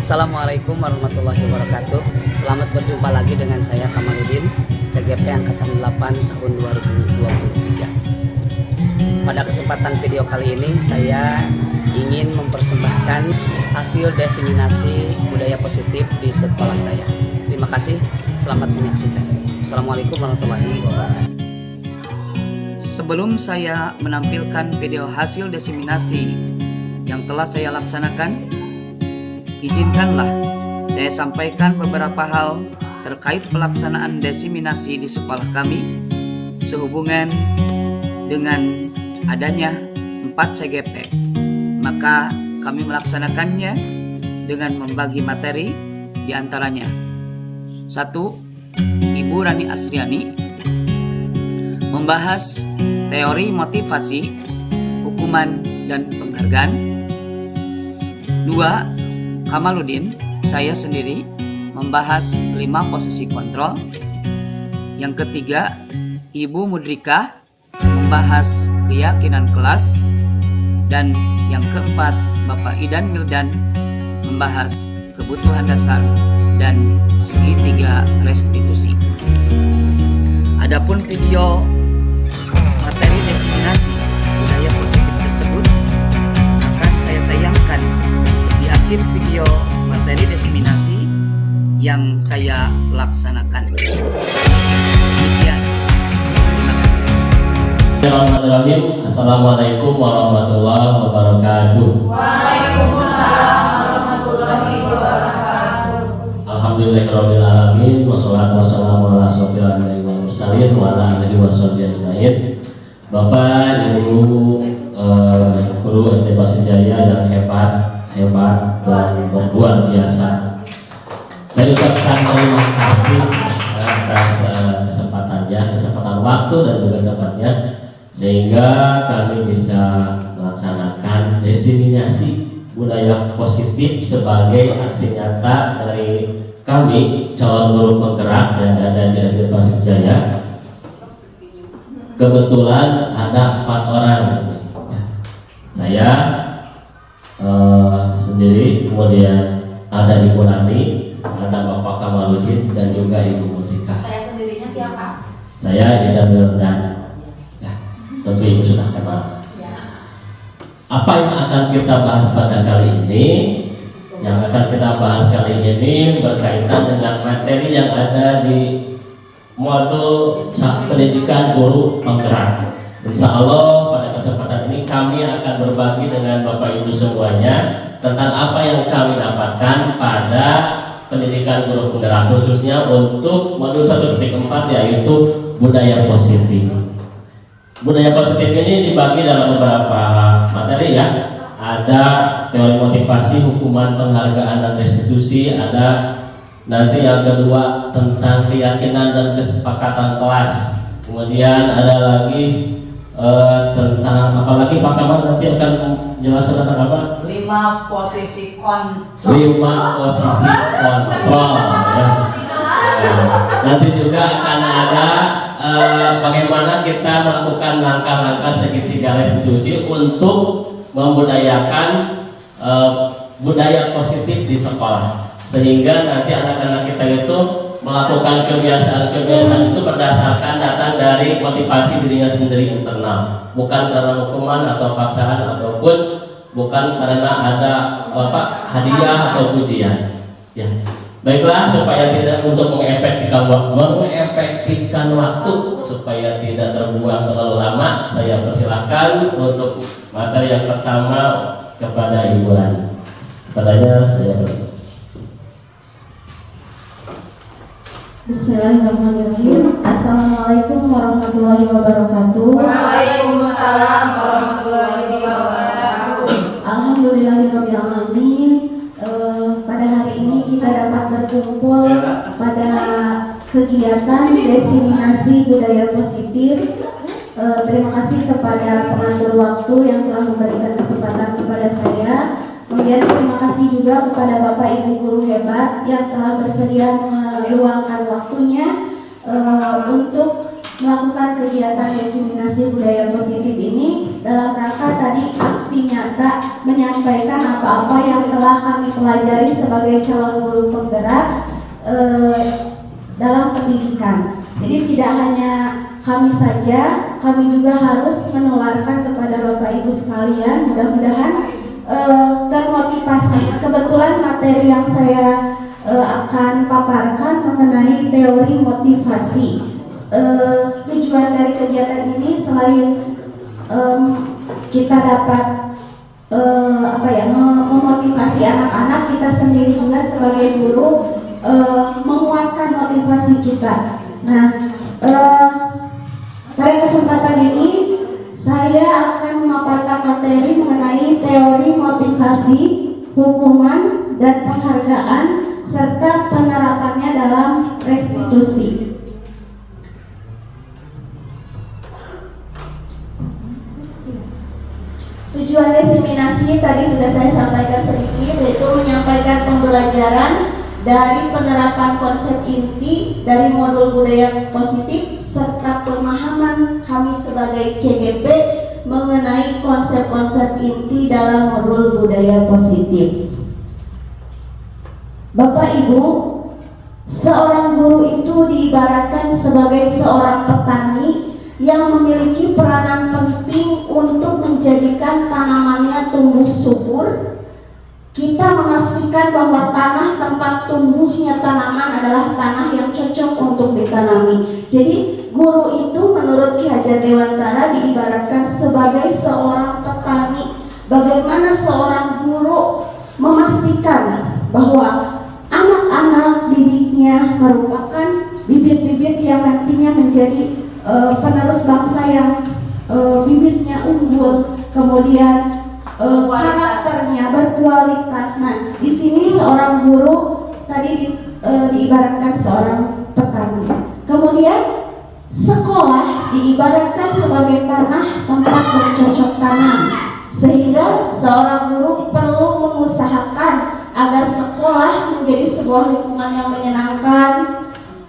Assalamualaikum warahmatullahi wabarakatuh. Selamat berjumpa lagi dengan saya Kamaludin, CGP Angkatan 8 tahun 2023. Pada kesempatan video kali ini saya ingin mempersembahkan hasil diseminasi budaya positif di sekolah saya. Terima kasih, selamat menyaksikan. Assalamualaikum warahmatullahi wabarakatuh. Sebelum saya menampilkan video hasil diseminasi yang telah saya laksanakan, izinkanlah saya sampaikan beberapa hal terkait pelaksanaan diseminasi di sekolah kami sehubungan dengan adanya 4 CGP. Maka kami melaksanakannya dengan membagi materi diantaranya: 1. Ibu Rani Asriani membahas teori motivasi, hukuman, dan penghargaan. 2. Kamaludin, saya sendiri, membahas 5 posisi kontrol. Yang ketiga, Ibu Mudrika membahas keyakinan kelas. Dan yang keempat, Bapak Idan Mildan membahas kebutuhan dasar dan segitiga restitusi. Adapun video materi diseminasi budaya positif tersebut akan saya tayangkan di akhir video materi diseminasi yang saya laksanakan. Demikian. Terima kasih. Bismillahirrahmanirrahim. Assalamualaikum warahmatullahi wabarakatuh. Waalaikumsalam warahmatullahi wabarakatuh. Alhamdulillahirabbil alamin wassalatu wassalamu ala asyrofil anbiya'i wal mursalin wa ala alihi washabihi ajmain. Bapak, Ibu, guru SD Pasir Jaya yang hebat dan luar biasa. Saya ucapkan terima kasih atas kesempatan waktu dan juga tempatnya, sehingga kami bisa melaksanakan diseminasi budaya positif sebagai aksi nyata dari kami calon guru penggerak yang ada di SD Pasir Jaya. Kebetulan ada 4 orang, saya sendiri, kemudian ada Ibu Rani, ada Bapak Kamaludin, dan juga Ibu Mudrika. Saya sendirinya siapa? Saya Idan Mildan. Ya, tentu Ibu sudah kenal. Ya. Apa yang akan kita bahas pada kali ini? Yang akan kita bahas kali ini berkaitan dengan materi yang ada di modul pendidikan guru penggerak. Insya Allah pada kesempatan ini kami akan berbagi dengan Bapak Ibu semuanya tentang apa yang kami dapatkan pada pendidikan guru penggerak, khususnya untuk modul 1.4, yaitu budaya positif. Budaya positif ini dibagi dalam beberapa materi, ya. Ada teori motivasi, hukuman, penghargaan, dan restitusi. Ada nanti yang kedua tentang keyakinan dan kesepakatan kelas. Kemudian ada lagi tentang apalagi Pak Kamal nanti akan menjelaskan tentang apa? 5 posisi kontrol. 5 posisi kontrol, ya. Nanti juga akan ada bagaimana kita melakukan langkah-langkah segitiga restitusi untuk membudayakan budaya positif di sekolah, sehingga nanti anak-anak kita itu melakukan kebiasaan-kebiasaan itu berdasarkan datang dari motivasi dirinya sendiri internal, bukan karena hukuman atau paksaan, ataupun bukan karena ada hadiah atau pujian. Ya, baiklah, supaya tidak untuk mengefektifkan waktu supaya tidak terbuang terlalu lama, saya persilahkan untuk materi yang pertama kepada Ibu Rani. Kepadanya saya persilahkan. Bismillahirrahmanirrahim. Assalamualaikum warahmatullahi wabarakatuh. Waalaikumsalam warahmatullahi wabarakatuh. Alhamdulillahirabbil alamin. Pada hari ini kita dapat berkumpul pada kegiatan diseminasi budaya positif. Terima kasih kepada pengatur waktu yang telah memberikan kesempatan kepada saya. Kemudian terima kasih juga kepada Bapak Ibu guru hebat yang telah bersedia meluangkan waktunya untuk melakukan kegiatan diseminasi budaya positif ini dalam rangka tadi aksi nyata menyampaikan apa-apa yang telah kami pelajari sebagai calon guru penggerak dalam pendidikan. Jadi tidak hanya kami saja, kami juga harus menularkan kepada Bapak Ibu sekalian. Mudah-mudahan termotivasi. Kebetulan materi yang saya akan paparkan mengenai teori motivasi. Tujuan dari kegiatan ini selain kita dapat memotivasi anak-anak, kita sendiri juga sebagai guru menguatkan motivasi kita. Nah, pada kesempatan ini saya akan memaparkan materi mengenai teori motivasi, hukuman, dan penghargaan serta penerapannya dalam restitusi. Tujuan diseminasi tadi sudah saya sampaikan sedikit, yaitu menyampaikan pembelajaran dari penerapan konsep inti dari modul budaya positif serta pemahaman kami sebagai CGP mengenai konsep-konsep inti dalam modul budaya positif. Bapak Ibu, seorang guru itu diibaratkan sebagai seorang petani yang memiliki peranan penting untuk menjadikan tanamannya tumbuh subur. Kita memastikan bahwa tanah tempat tumbuhnya tanaman adalah tanah yang cocok untuk ditanami. Jadi guru itu menurut Ki Hajar Dewantara diibaratkan sebagai seorang petani. Bagaimana seorang guru memastikan bahwa anak-anak didiknya merupakan bibit-bibit yang nantinya menjadi penerus bangsa yang bibitnya unggul, kemudian karakternya berkualitas. Nah, di sini seorang guru tadi diibaratkan seorang petani. Kemudian sekolah diibaratkan sebagai tanah tempat bercocok tanam, sehingga seorang guru perlu mengusahakan agar sekolah menjadi sebuah lingkungan yang menyenangkan,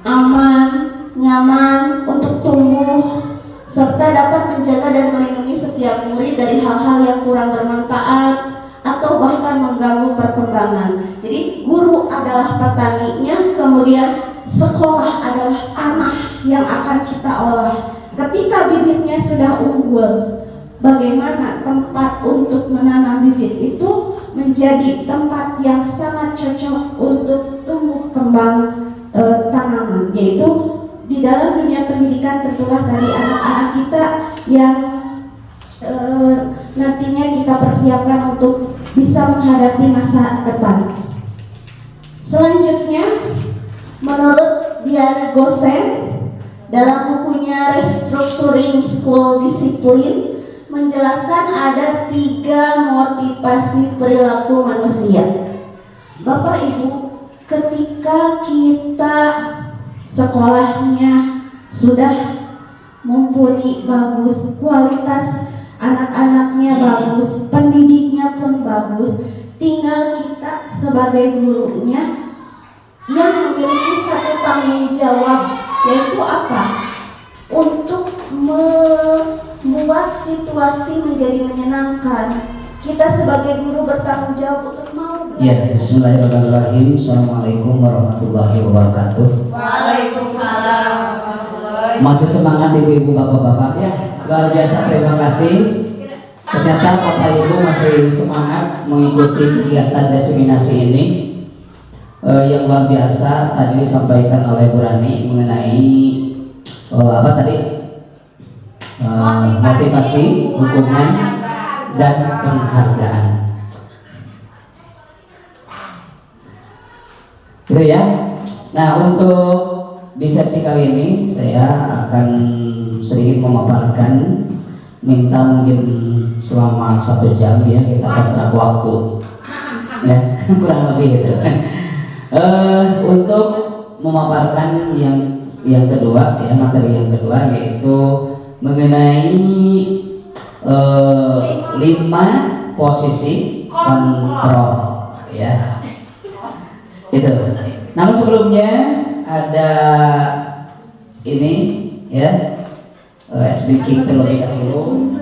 aman, nyaman untuk tumbuh, serta dapat menjaga dan melindungi setiap murid dari hal-hal yang kurang bermanfaat atau bahkan mengganggu perkembangan. Jadi guru adalah petaninya, kemudian sekolah adalah tanah yang akan kita olah. Ketika bibitnya sudah unggul, bagaimana tempat untuk menanam bibit itu menjadi tempat yang sangat cocok untuk tumbuh kembang tanaman, yaitu di dalam dunia pendidikan tentulah dari anak-anak kita yang nantinya kita persiapkan untuk bisa menghadapi masa depan. Selanjutnya, menurut Dian Gosen dalam bukunya Restructuring School Discipline menjelaskan ada 3 motivasi perilaku manusia. Bapak Ibu, ketika kita sekolahnya sudah mumpuni, bagus, kualitas anak-anaknya bagus, pendidiknya pun bagus, tinggal kita sebagai gurunya yang memiliki satu tanggung jawab, yaitu apa? Untuk membuat situasi menjadi menyenangkan. Kita sebagai guru bertanggung jawab untuk mau belajar. Ya, bismillahirrahmanirrahim. Assalamualaikum warahmatullahi wabarakatuh. Waalaikumsalam warahmatullahi. Masih semangat ibu-ibu, bapak-bapak ya. Luar biasa, terima kasih. Ternyata bapak ibu masih semangat mengikuti kegiatan diseminasi ini. Yang luar biasa tadi disampaikan oleh Bu Rani mengenai apa tadi? Motivasi, hukuman, dan penghargaan. Gitu ya. Nah, untuk di sesi kali ini saya akan sedikit memaparkan, minta mungkin selama 1 jam ya, kita kontrak waktu ya kurang lebih itu. Untuk memaparkan yang kedua ya, materi yang kedua yaitu mengenai 5 posisi kontrol ya. Itu. Namun sebelumnya ada ini ya, speaking terlebih dahulu.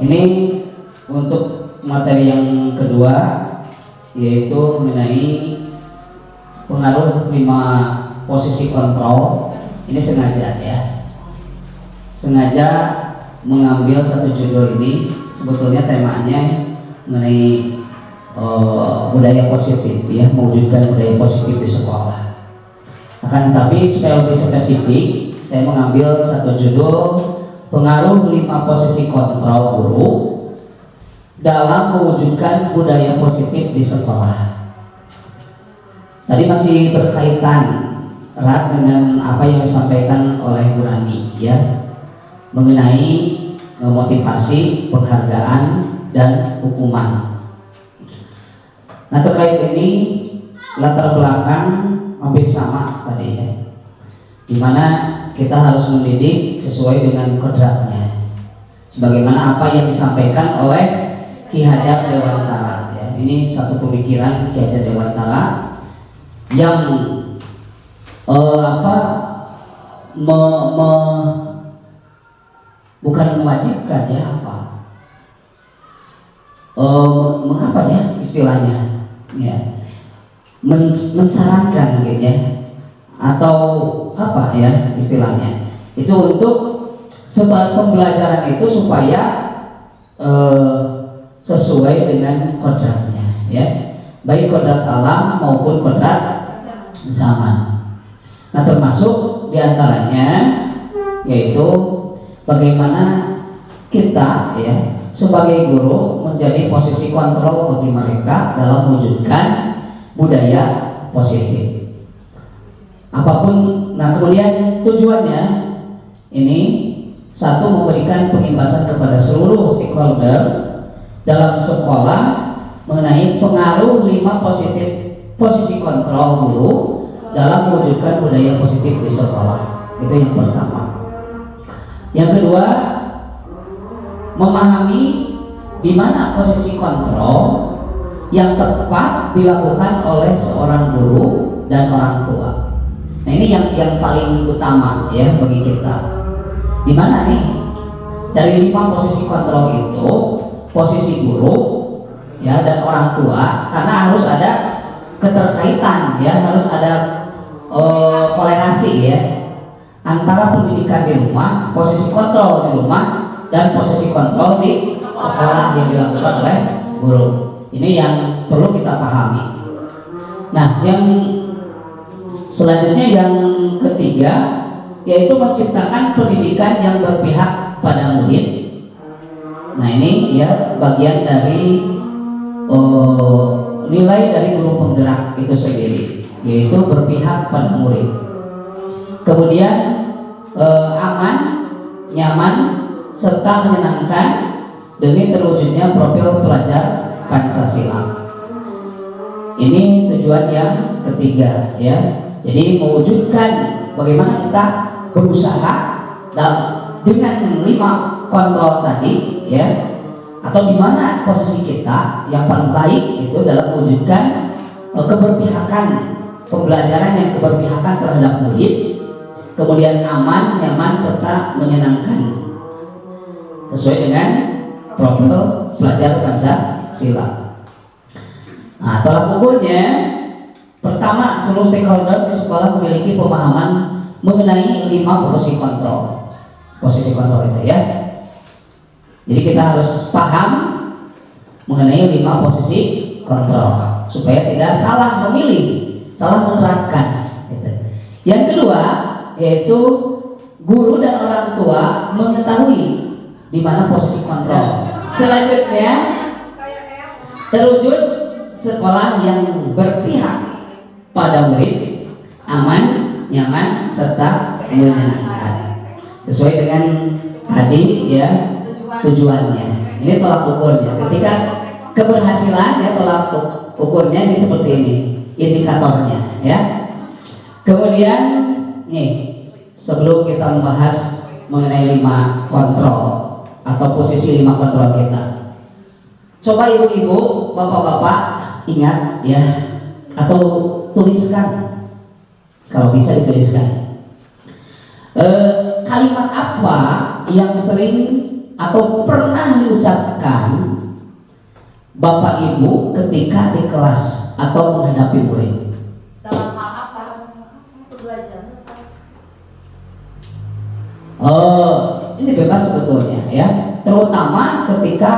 Ini untuk materi yang kedua, yaitu mengenai pengaruh 5 posisi kontrol. Ini sengaja ya, sengaja mengambil satu judul ini. Sebetulnya temanya mengenai budaya positif ya, mewujudkan budaya positif di sekolah. Akan tetapi supaya lebih spesifik, saya mengambil satu judul pengaruh 5 posisi kontrol guru dalam mewujudkan budaya positif di sekolah. Tadi masih berkaitan erat dengan apa yang disampaikan oleh Bu Rani ya, mengenai motivasi, penghargaan, dan hukuman. Nah, terkait ini latar belakang hampir sama tadi ya, dimana kita harus mendidik sesuai dengan kodratnya, sebagaimana apa yang disampaikan oleh Ki Hajar Dewantara ya. Ini satu pemikiran Ki Hajar Dewantara yang bukan mewajibkan ya, mengapa ya istilahnya ya, mensarankan gitu ya, atau apa ya istilahnya, itu untuk setelah pembelajaran itu supaya sesuai dengan kodratnya ya, baik kodrat alam maupun kodrat zaman. Nah, termasuk diantaranya yaitu bagaimana kita ya sebagai guru menjadi posisi kontrol bagi mereka dalam mewujudkan budaya positif apapun. Nah, kemudian tujuannya ini satu, memberikan pengimbasan kepada seluruh stakeholder dalam sekolah mengenai pengaruh 5 posisi kontrol guru dalam mewujudkan budaya positif di sekolah. Itu yang pertama. Yang kedua, memahami di mana posisi kontrol yang tepat dilakukan oleh seorang guru dan orang tua. Nah, ini yang paling utama ya bagi kita. Di mana nih dari 5 posisi kontrol itu, posisi guru ya dan orang tua, karena harus ada keterkaitan ya, harus ada kolerasi ya antara pendidikan di rumah, posisi kontrol di rumah, dan posisi kontrol di sekolah yang dilakukan oleh guru. Ini yang perlu kita pahami. Nah, yang selanjutnya yang ketiga yaitu menciptakan pendidikan yang berpihak pada murid. Nah, ini ya bagian dari nilai dari guru penggerak itu sendiri, yaitu berpihak pada murid. Kemudian aman, nyaman, serta menyenangkan demi terwujudnya profil pelajar Pancasila. Ini tujuan yang ketiga ya. Jadi mewujudkan bagaimana kita berusaha dengan 5 kontrol tadi ya, atau di mana posisi kita yang paling baik itu dalam mewujudkan keberpihakan pembelajaran yang keberpihakan terhadap murid. Kemudian aman, nyaman, serta menyenangkan sesuai dengan profil pelajar Pancasila. Nah, tolak ukurnya pertama, seluruh stakeholder di sekolah memiliki pemahaman mengenai 5 posisi kontrol. Posisi kontrol itu ya. Jadi kita harus paham mengenai 5 posisi kontrol supaya tidak salah memilih, salah menerapkan. Gitu. Yang kedua yaitu guru dan orang tua mengetahui di mana posisi kontrol. Selanjutnya, terwujud sekolah yang berpihak pada murid, aman, nyaman, serta menyenangkan sesuai dengan tadi ya tujuannya. Ini tolak ukurnya. Ketika keberhasilan ya, tolak ukurnya ini seperti ini, indikatornya ya. Kemudian nih, sebelum kita membahas mengenai 5 kontrol atau posisi 5 kontrol kita, coba ibu-ibu, bapak-bapak ingat ya, atau tuliskan kalau bisa dituliskan kalimat apa yang sering atau pernah diucapkan Bapak Ibu ketika di kelas atau menghadapi murid? Dalam hal apa? Belajar. Ini bebas sebetulnya ya, terutama ketika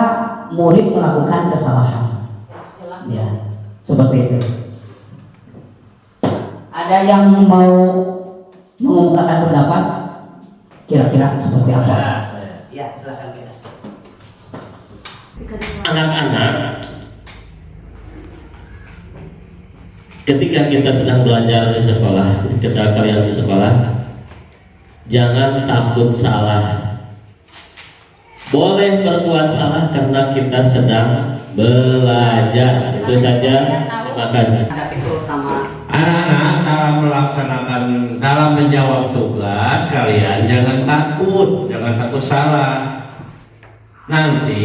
murid melakukan kesalahan. Ya, seperti itu. Ada yang mau mengungkapkan pendapat? Kira-kira seperti apa? Ya, silakan kita. Anak-anak, ketika kita sedang belajar di sekolah, ketika kalian di sekolah, jangan takut salah. Boleh berbuat salah karena kita sedang belajar. Itu saja. Terima kasih. Ada terutama Anak-anak dalam melaksanakan, dalam menjawab tugas kalian jangan takut salah. Nanti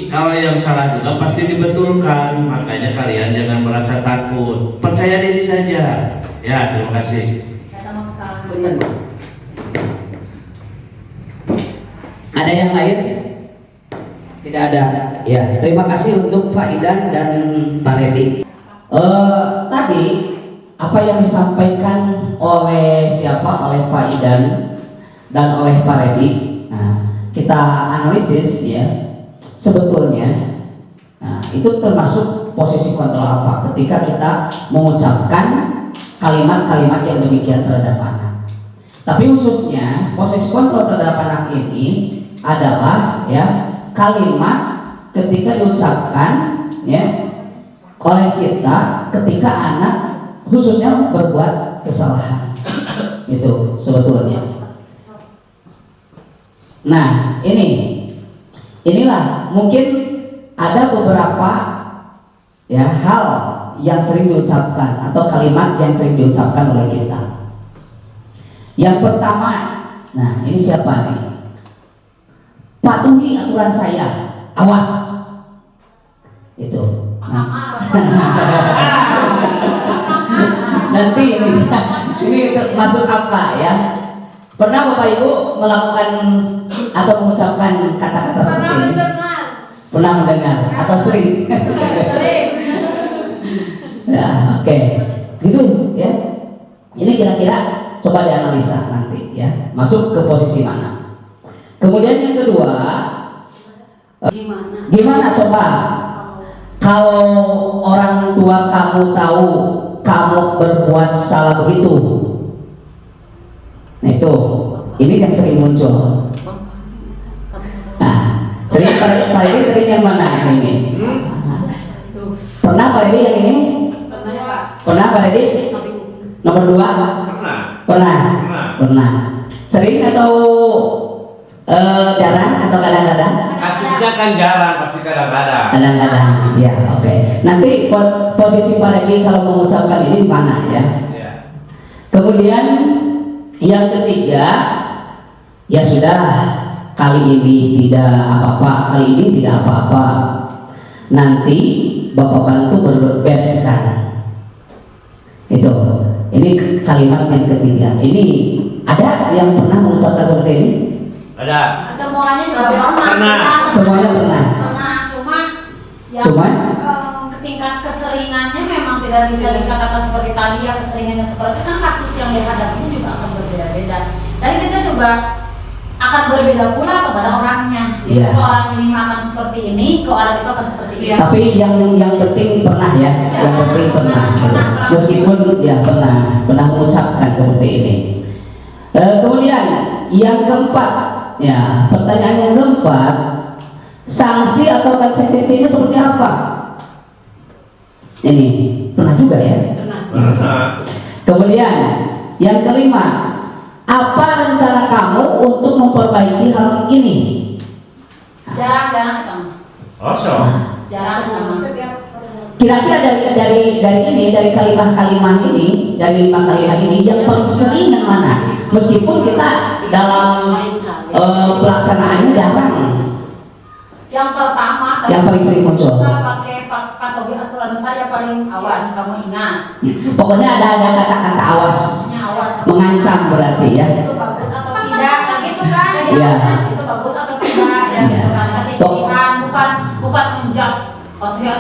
kalau yang salah juga pasti dibetulkan, makanya kalian jangan merasa takut, percaya diri saja. Ya, terima kasih. betul. Ada yang lain? Tidak ada. Ya, terima kasih untuk Pak Idan dan Pak Redi. Tadi apa yang disampaikan oleh siapa? Oleh Pak Idan dan oleh Pak Redi. Nah, kita analisis ya. Sebetulnya, nah, itu termasuk posisi kontrol apa? Ketika kita mengucapkan kalimat-kalimat yang demikian terhadap anak. Tapi khususnya posisi kontrol terhadap anak ini adalah ya kalimat ketika diucapkan ya oleh kita ketika anak khususnya berbuat kesalahan. Itu sebetulnya. Nah, inilah mungkin ada beberapa ya hal yang sering diucapkan atau kalimat yang sering diucapkan oleh kita. Yang pertama, nah ini siapa nih? Patuhi aturan saya, awas. Itu. Nah. Nanti ini masuk apa ya? Pernah Bapak Ibu melakukan atau mengucapkan kata-kata seperti ini? Pernah mendengar atau sering? Sering. Ya, oke. Gitu ya. Ini kira-kira coba dianalisa nanti ya. Masuk ke posisi mana? Kemudian yang kedua, gimana coba kalau orang tua kamu tahu kamu berbuat salah begitu? Nah itu, ini yang sering muncul. Nah, sering Pak Redi sering yang mana ini? Pernah Pak Redi yang ini? Pernah Pak Redi? Nomor 2? Pernah. Pernah. Sering atau jarang atau kadang-kadang? Kasusnya kan jarang, pasti kadang-kadang. Kadang-kadang, ya oke. Nanti posisi Pak Redi kalau mengucapkan ini di mana ya? Kemudian yang ketiga, ya sudah kali ini tidak apa-apa, kali ini tidak apa-apa. Nanti Bapak bantu bereskan. Itu. Ini kalimat yang ketiga. Ini ada yang pernah mengucapkan seperti ini? Ada. Semuanya juga pernah. Pernah. Semuanya pernah. Pernah, cuma yang Cuma? tingkat keseringannya memang tidak bisa dikatakan seperti tadi ya, keseringannya seperti kan kasus yang dihadapinya juga akan berbeda-beda. Dan kita juga akan berbeda pula kepada orangnya. Iya. Ke orang ini akan seperti ini, ke orang itu akan seperti ini. Tapi yang penting pernah ya, yang penting pernah. Gitu. Meskipun ya pernah mengucapkan seperti ini. Kemudian yang keempat, ya pertanyaan yang keempat, sanksi atau konsekuensinya seperti apa? Ini pernah juga ya. Pernah. Kemudian yang kelima, apa rencana kamu untuk memperbaiki hal ini? Jarang-jarang kamu. Kosong. Jarang kamu. Kira-kira dari kalimat-kalimat ini, dari 5 kalimat ini yang paling sering yang mana? Meskipun kita dalam pelaksanaannya jarang. Yang pertama, Yang paling sering muncul. kita pakai patuhi aturan saya paling awas, kamu ingat. Pokoknya ada kata-kata awas, Maksudnya awas. mengancam berarti ya. Itu bagus atau tidak, nah gitu kan? Iya. Itu bagus atau tidak? Iya.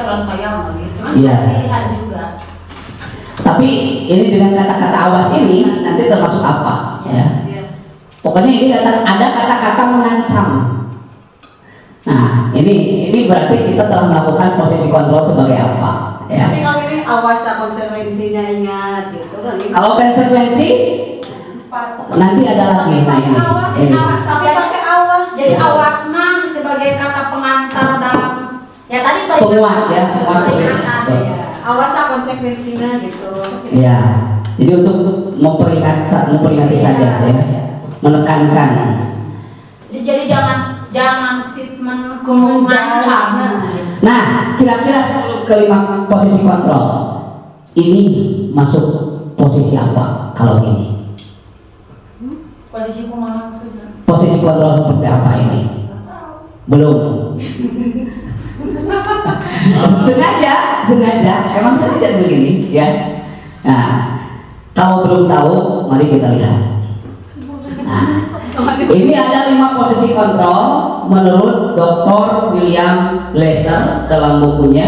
aturan saya gitu. Cuman Iya. pilihan juga. Tapi ini dengan kata-kata awas ini nanti termasuk apa? Ya. Pokoknya ini ada kata-kata mengancam. Nah, ini berarti kita telah melakukan posisi kontrol sebagai apa? Ya. Tapi kalau ini awas lah konsekuensinya, ingat gitu kan. Kalau konsekuensi nanti ada lagi. Nah ini. Tapi pakai awas. Jadi awasna sebagai kata pengantar dalam ya tadi Penguat ya, penguat. peringatan. Betul. Awas lah konsekuensinya gitu. Ya. Jadi untuk memperingati saja ya, menekankan. Jadi jangan statement mengancam. Nah, kira-kira sebelum kelima posisi kontrol ini masuk posisi apa kalau ini? Posisi kumaha maksudnya? Posisi kontrol seperti apa ini? Belum. sengaja, emang sengaja begini ya. Nah, kalau belum tahu, mari kita lihat. Nah, ini ada 5 posisi kontrol menurut Dr. William Glasser dalam bukunya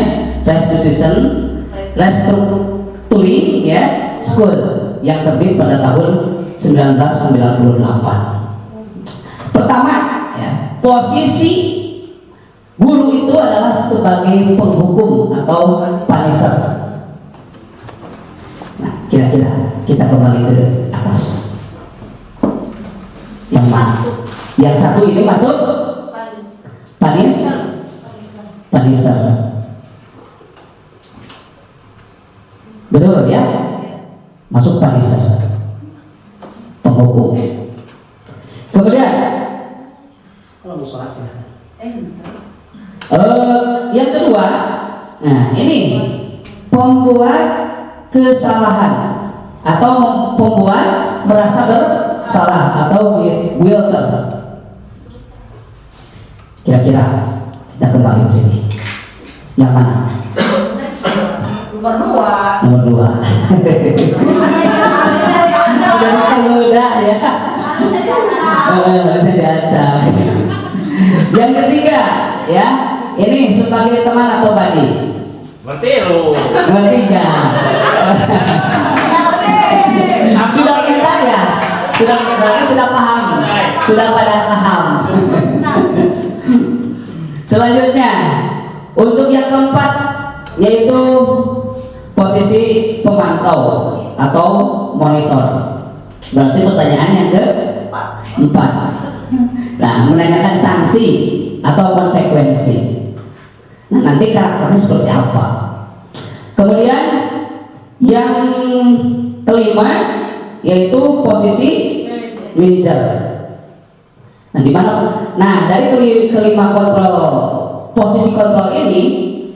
Restructuring ya School yang terbit pada tahun 1998. Pertama, ya, posisi guru itu adalah sebagai penghukum atau punisher. Nah, kira-kira kita kembali ke atas. Yang mana? Yang satu ini masuk punisher. Betul ya? Masuk punisher. Penghukum. Kemudian kalau mau sholat silahkan. Yang kedua, nah ini pembuat kesalahan atau pembuat merasa bersalah atau wilter. Kira-kira kita kembali ke sini. Yang mana? Nomor 2. Sudah nikah muda ya. Bisa diacak. Yang ketiga, ya, ini sebagai teman atau buddy. Berarti lu. Ketiga. Sudah kita ya, sudah paham, sudah pada paham. Selanjutnya, untuk yang keempat yaitu posisi pemantau atau monitor. Berarti pertanyaan yang keempat. Nah, menanyakan sanksi atau konsekuensi. Nah, nanti karakternya seperti apa? Kemudian yang kelima yaitu posisi manager. Nah, di mana? Nah, dari kelima posisi kontrol ini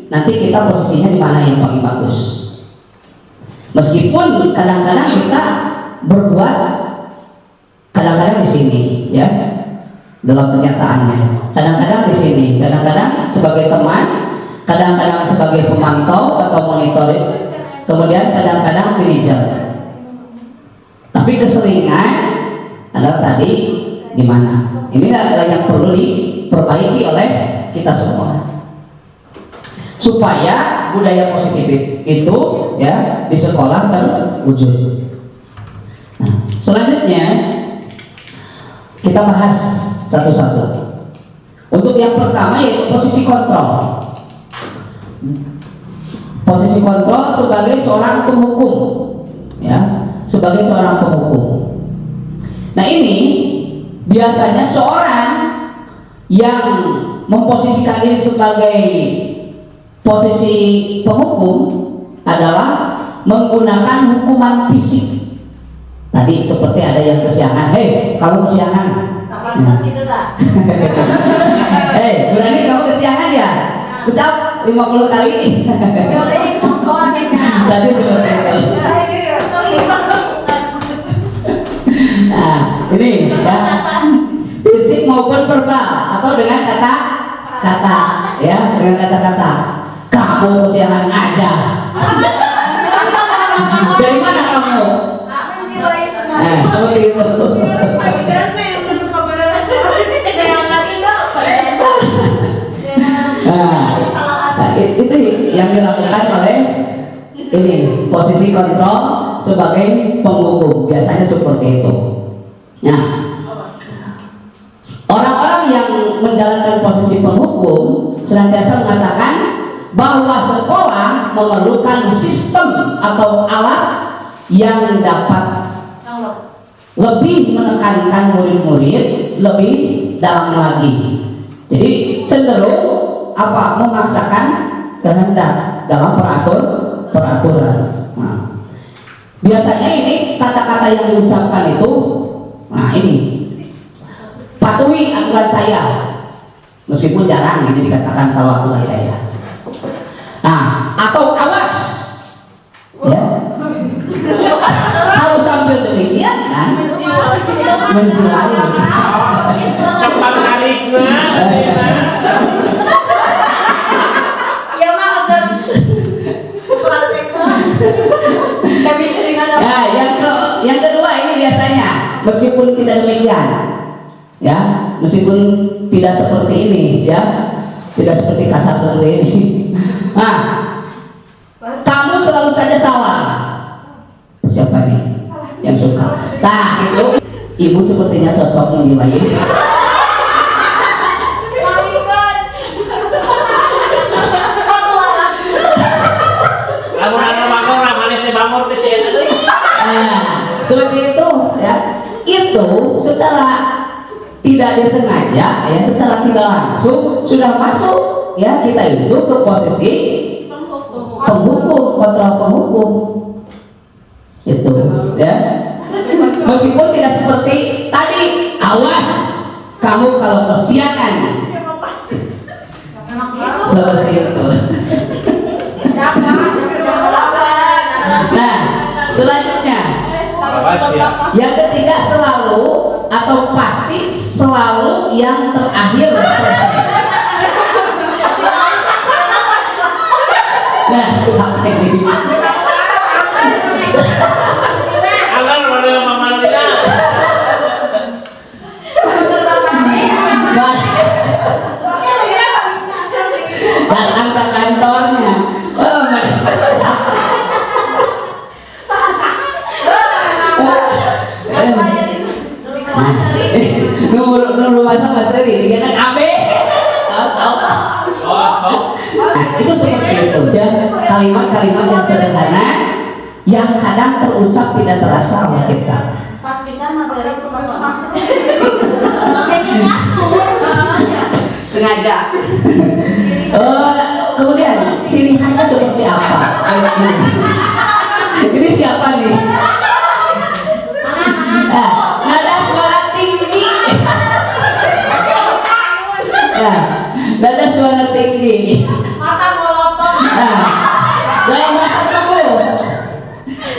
nanti kita posisinya di mana yang paling bagus. Meskipun kadang-kadang kita berbuat kadang-kadang di sini, ya, dalam pernyataannya. Kadang-kadang di sini, kadang-kadang sebagai teman, kadang-kadang sebagai pemantau atau monitoring, kemudian kadang-kadang manajer. Tapi keseringan adalah tadi di mana. Ini adalah yang perlu diperbaiki oleh kita semua. Supaya budaya positif itu ya di sekolah terwujud. Nah, selanjutnya kita bahas satu-satu. Untuk yang pertama yaitu posisi kontrol. Posisi kontrol sebagai seorang penghukum, ya, sebagai seorang penghukum. Nah, ini biasanya seorang yang memposisikan diri sebagai posisi penghukum adalah menggunakan hukuman fisik. Tadi seperti ada yang kesiangan, hei kamu kesiangan. Kapan itu tak? Hei berani kamu kesiangan ya? Bisa 50 kali. Boleh kosong aja. Tadi seperti itu. Nah ini ya, fisik maupun verbal atau dengan kata-kata, ya, dengan kata-kata. Kamu kesiangan aja. Dari mana kamu? Seperti itu. Nah, itu yang dilakukan oleh ini posisi kontrol sebagai penghukum, biasanya seperti itu. Nah, orang-orang yang menjalankan posisi penghukum senantiasa mengatakan bahwa sekolah memerlukan sistem atau alat yang dapat lebih menekankan murid-murid lebih dalam lagi. Jadi cenderung apa memaksakan kehendak dalam peraturan. Nah, biasanya ini kata-kata yang diucapkan itu, nah ini patuhi aturan saya, meskipun jarang ini dikatakan kalau aturan saya. Nah, atau awas, ya. Kalau sambil demikian kan menjilat. Cepat nariknya. Ya mah agar kami sering ada. Nah, yang kedua ini biasanya meskipun tidak demikian, ya, meskipun tidak seperti ini, ya, tidak seperti kasar seperti ini. Nah, kamu selalu saja salah. Siapa nih yang suka? Nah, itu ibu sepertinya cocok menjiwai. Nah, seperti itu ya. Itu secara tidak disengaja ya, secara tidak langsung sudah masuk ya kita itu ke posisi penghukum, kontrol penghukum. Itu ya. Meskipun tidak seperti tadi, awas kamu kalau kesiangan. Seperti itu. Nah, selanjutnya yang ketiga selalu atau pasti selalu yang terakhir selesai. Nah, apa ini? Datang ke kantornya. Nunggu masa seri, dikena kabe. Nah, itu seperti itu ya, kalimat-kalimat yang sederhana yang kadang terucap tidak terasa oleh kita. Pastikan materi pemasaran. Sengaja. Kemudian ciri khasnya seperti apa? Ini siapa nih? Nah, nada suara tinggi. Nah, nada suara tinggi. Mata molotov. Nah, dalam bahasa tubuh.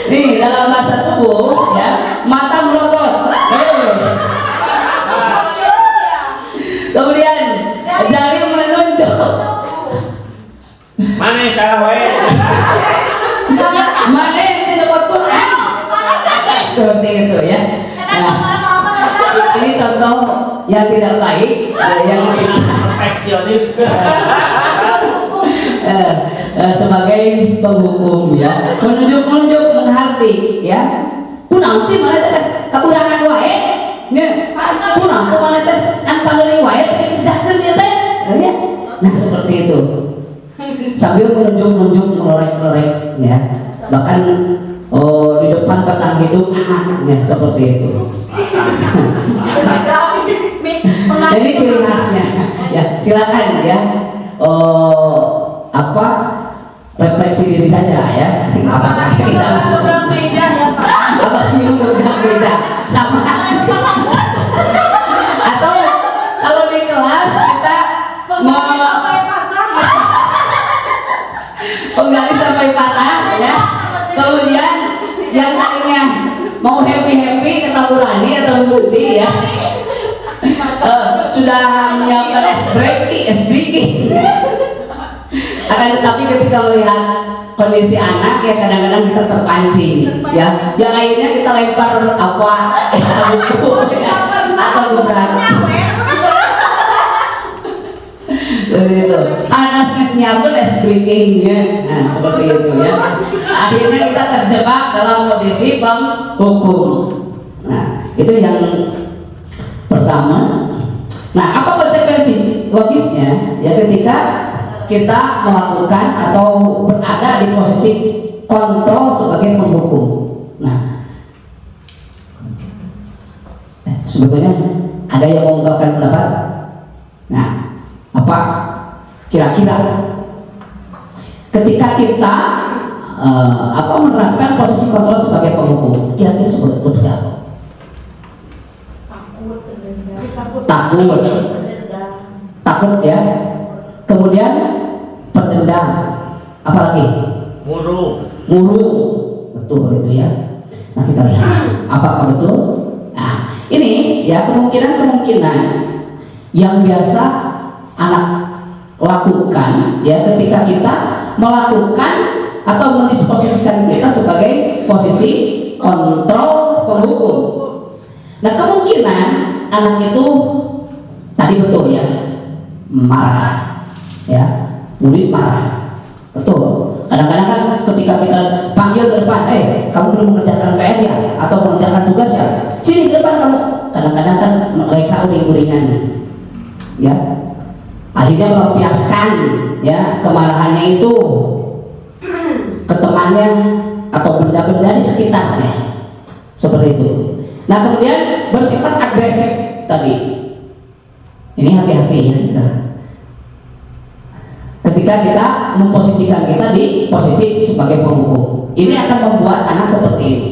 Nih, dalam bahasa tubuh ya, mata melotot. Kemudian jari menunjuk. Mana salah wae? Mana yang tidak buat Quran? Seperti itu ya. Nah, ini contoh yang tidak baik, yang tidak Perfeksionis. sebagai penghukum ya, menunjuk menghati ya. Kunaon sih mana tes kekurangan wae? Nya, kunaon tuh mana tes an panggil wae tapi kerjakeun ieu teh. Ya. Nah, seperti itu. Sambil menunjuk melorek ya. Bahkan di depan batang hidung ya, seperti itu. Jadi ciri khasnya ya, silakan ya. Apa refleksi diri saja ya. Apakah kita langsung apa duduk meja sama atau kalau di kelas kita mau penggaris sampai patah ya. Kemudian yang tadinya mau happy ketaburani atau susi ya. Sudah menyiapkan es breaking. Akan tetapi ketika melihat kondisi anak ya kadang-kadang kita terpancing ya. Yang akhirnya kita lempar apa buku ya, atau beberapa. Begitu. Anaknya nyiapkan es breaking. speakingnya. Nah, seperti itu ya. Akhirnya kita terjebak dalam posisi penghukum. Nah, itu yang pertama. Nah, apa konsekuensi logisnya? Ya, ketika kita melakukan atau berada di posisi kontrol sebagai penghukum. Nah, sebetulnya ada yang mengungkapkan pendapat. Nah, apa kira-kira ketika kita menerapkan posisi kontrol sebagai penghukum, kira-kira seperti apa? Takut ya. Kemudian pendendam, apalagi muru, betul itu ya. Nah, kita lihat apakah betul. Nah, ini ya kemungkinan yang biasa anak lakukan ya ketika kita melakukan atau mendisposisikan kita sebagai posisi kontrol penghukum. Nah, kemungkinan anak itu tadi betul ya, marah ya, murid marah, betul. Kadang-kadang kan ketika kita panggil ke depan, kamu belum mengerjakan PR ya, atau mengerjakan tugas ya, sini ke depan kamu. Kadang-kadang kan mereka uring-uringan ya, akhirnya melampiaskan ya kemarahannya itu ke temannya atau benda-benda di sekitarnya, seperti itu. Nah, kemudian bersifat agresif tadi. Ini hati-hati ya kita. Ketika kita memposisikan kita di posisi sebagai penghukum, ini akan membuat anak seperti ini.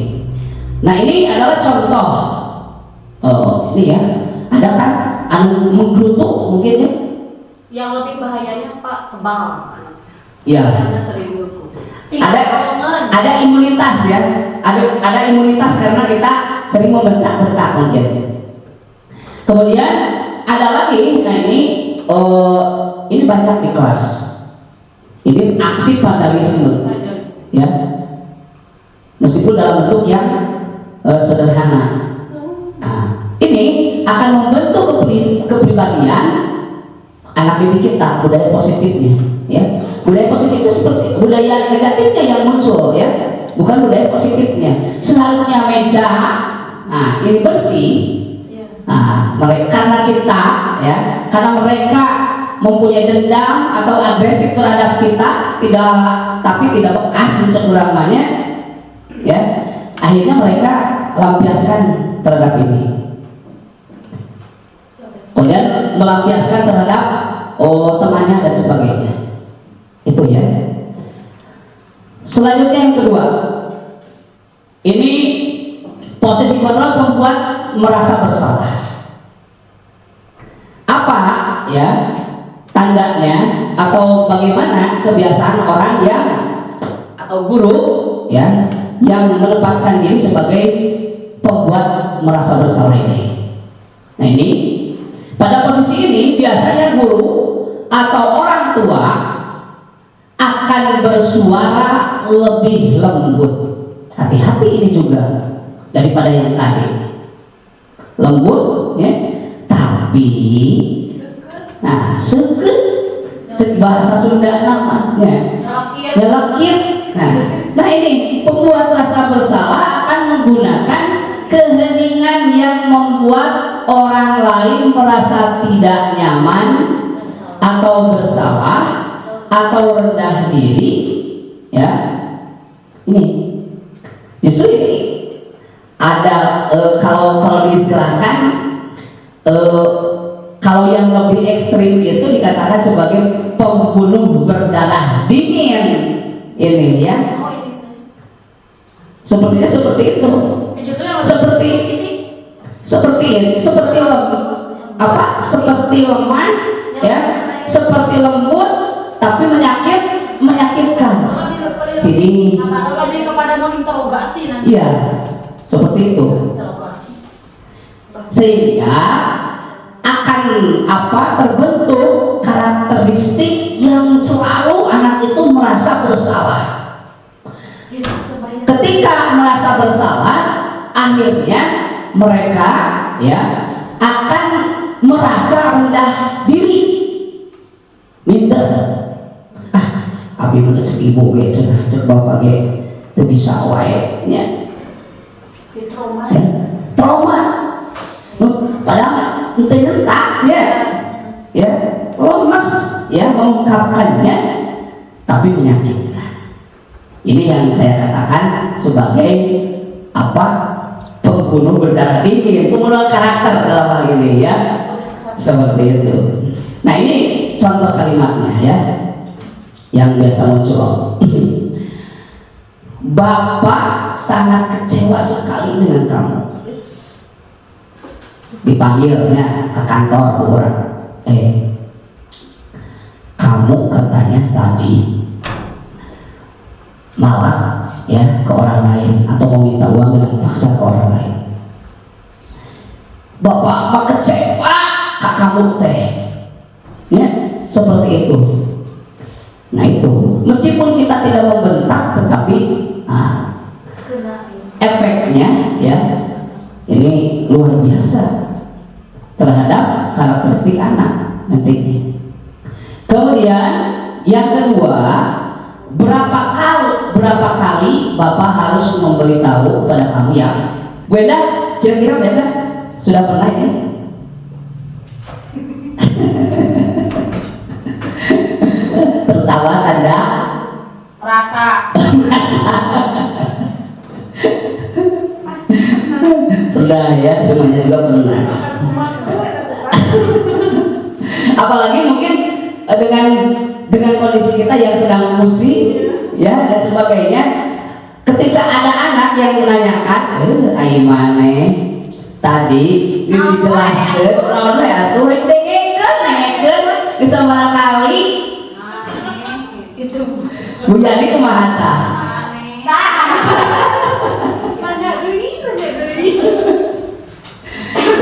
Nah, ini adalah contoh. Ini ya, ada kan anu menggerutuk mungkin ya. Yang lebih bahayanya Pak, kebal. Ya. Karena sering dihukum. Ada imunitas ya, ada imunitas karena kita sering membentak-bentak mungkin. Kemudian ada lagi, nah ini banyak di kelas. Ini aksi vandalisme, ya. Meskipun dalam bentuk yang sederhana. Nah, ini akan membentuk kepribadian anak didik kita, budaya positifnya, ya. Budaya positif itu seperti budaya negatifnya yang muncul, ya, bukan budaya positifnya. Selalunya meja, nah ini bersih. Nah, karena kita, ya, karena mereka mempunyai dendam atau agresif terhadap kita, tapi tidak bekas mencegurangnya, ya, akhirnya mereka lampiaskan terhadap ini. Kemudian melampiaskan terhadap temannya dan sebagainya. Itu ya. Selanjutnya yang kedua, ini posisi kontrol membuat merasa bersalah. Apa ya tandanya atau bagaimana kebiasaan orang yang atau guru ya yang menempatkan diri sebagai pembuat merasa bersalah ini? Nah, ini pada posisi ini biasanya guru atau orang tua akan bersuara lebih lembut. Hati-hati ini juga daripada yang tadi. Lembut ya, tapi nah seket cek bahasa Sunda namanya ya lekit. Nah ini pembuat rasa bersalah akan menggunakan keheningan yang membuat orang lain merasa tidak nyaman atau bersalah atau rendah diri, ya. Ini justru ini ada kalau diistilahkan kalau yang lebih ekstrim itu dikatakan sebagai pembunuh berdarah dingin ini ya. Sepertinya seperti itu. Seperti lemah ya, seperti lembut tapi menyakitkan. Sini. Lebih kepada menginterogasi nanti. Iya, seperti itu. Sehingga akan terbentuk karakteristik yang selalu anak itu merasa bersalah. Ketika merasa bersalah, akhirnya mereka ya akan merasa rendah diri, minder. abi mah cek ibu ge cek bapak ge teu bisa wae nya. Di trauma. Ya, trauma. Padahal ente nyentak ya, lemes ya mengungkapkannya, tapi menyakitkan. Ini yang saya katakan sebagai apa? Pembunuh berdarah dingin, pembunuh karakter dalam hal ini ya, seperti itu. Nah ini contoh kalimatnya ya, yang biasa muncul. Bapak sangat kecewa sekali dengan kamu. Dipanggilnya ke kantor ke orang, kamu katanya tadi malah ya ke orang lain atau meminta uang dengan paksa ke orang lain. Bapak mah kecewa kak kamu teh, ya seperti itu. Nah itu meskipun kita tidak membentak, tetapi efeknya ya ini luar biasa terhadap karakteristik anak nantinya. Kemudian yang kedua, berapa kali Bapak harus memberitahu kepada kamu ya? Beda, kira-kira beda? Sudah pernah ini? Tertawa tanda Rasa. pernah ya, semuanya juga pernah. Apalagi mungkin dengan kondisi kita yang sedang pusing ya dan sebagainya, ketika ada anak yang menanyakan ai maneh tadi dijelaskan naon we atuh dengekeun bisa barangkali Itu. Bu Yani kumaha tah?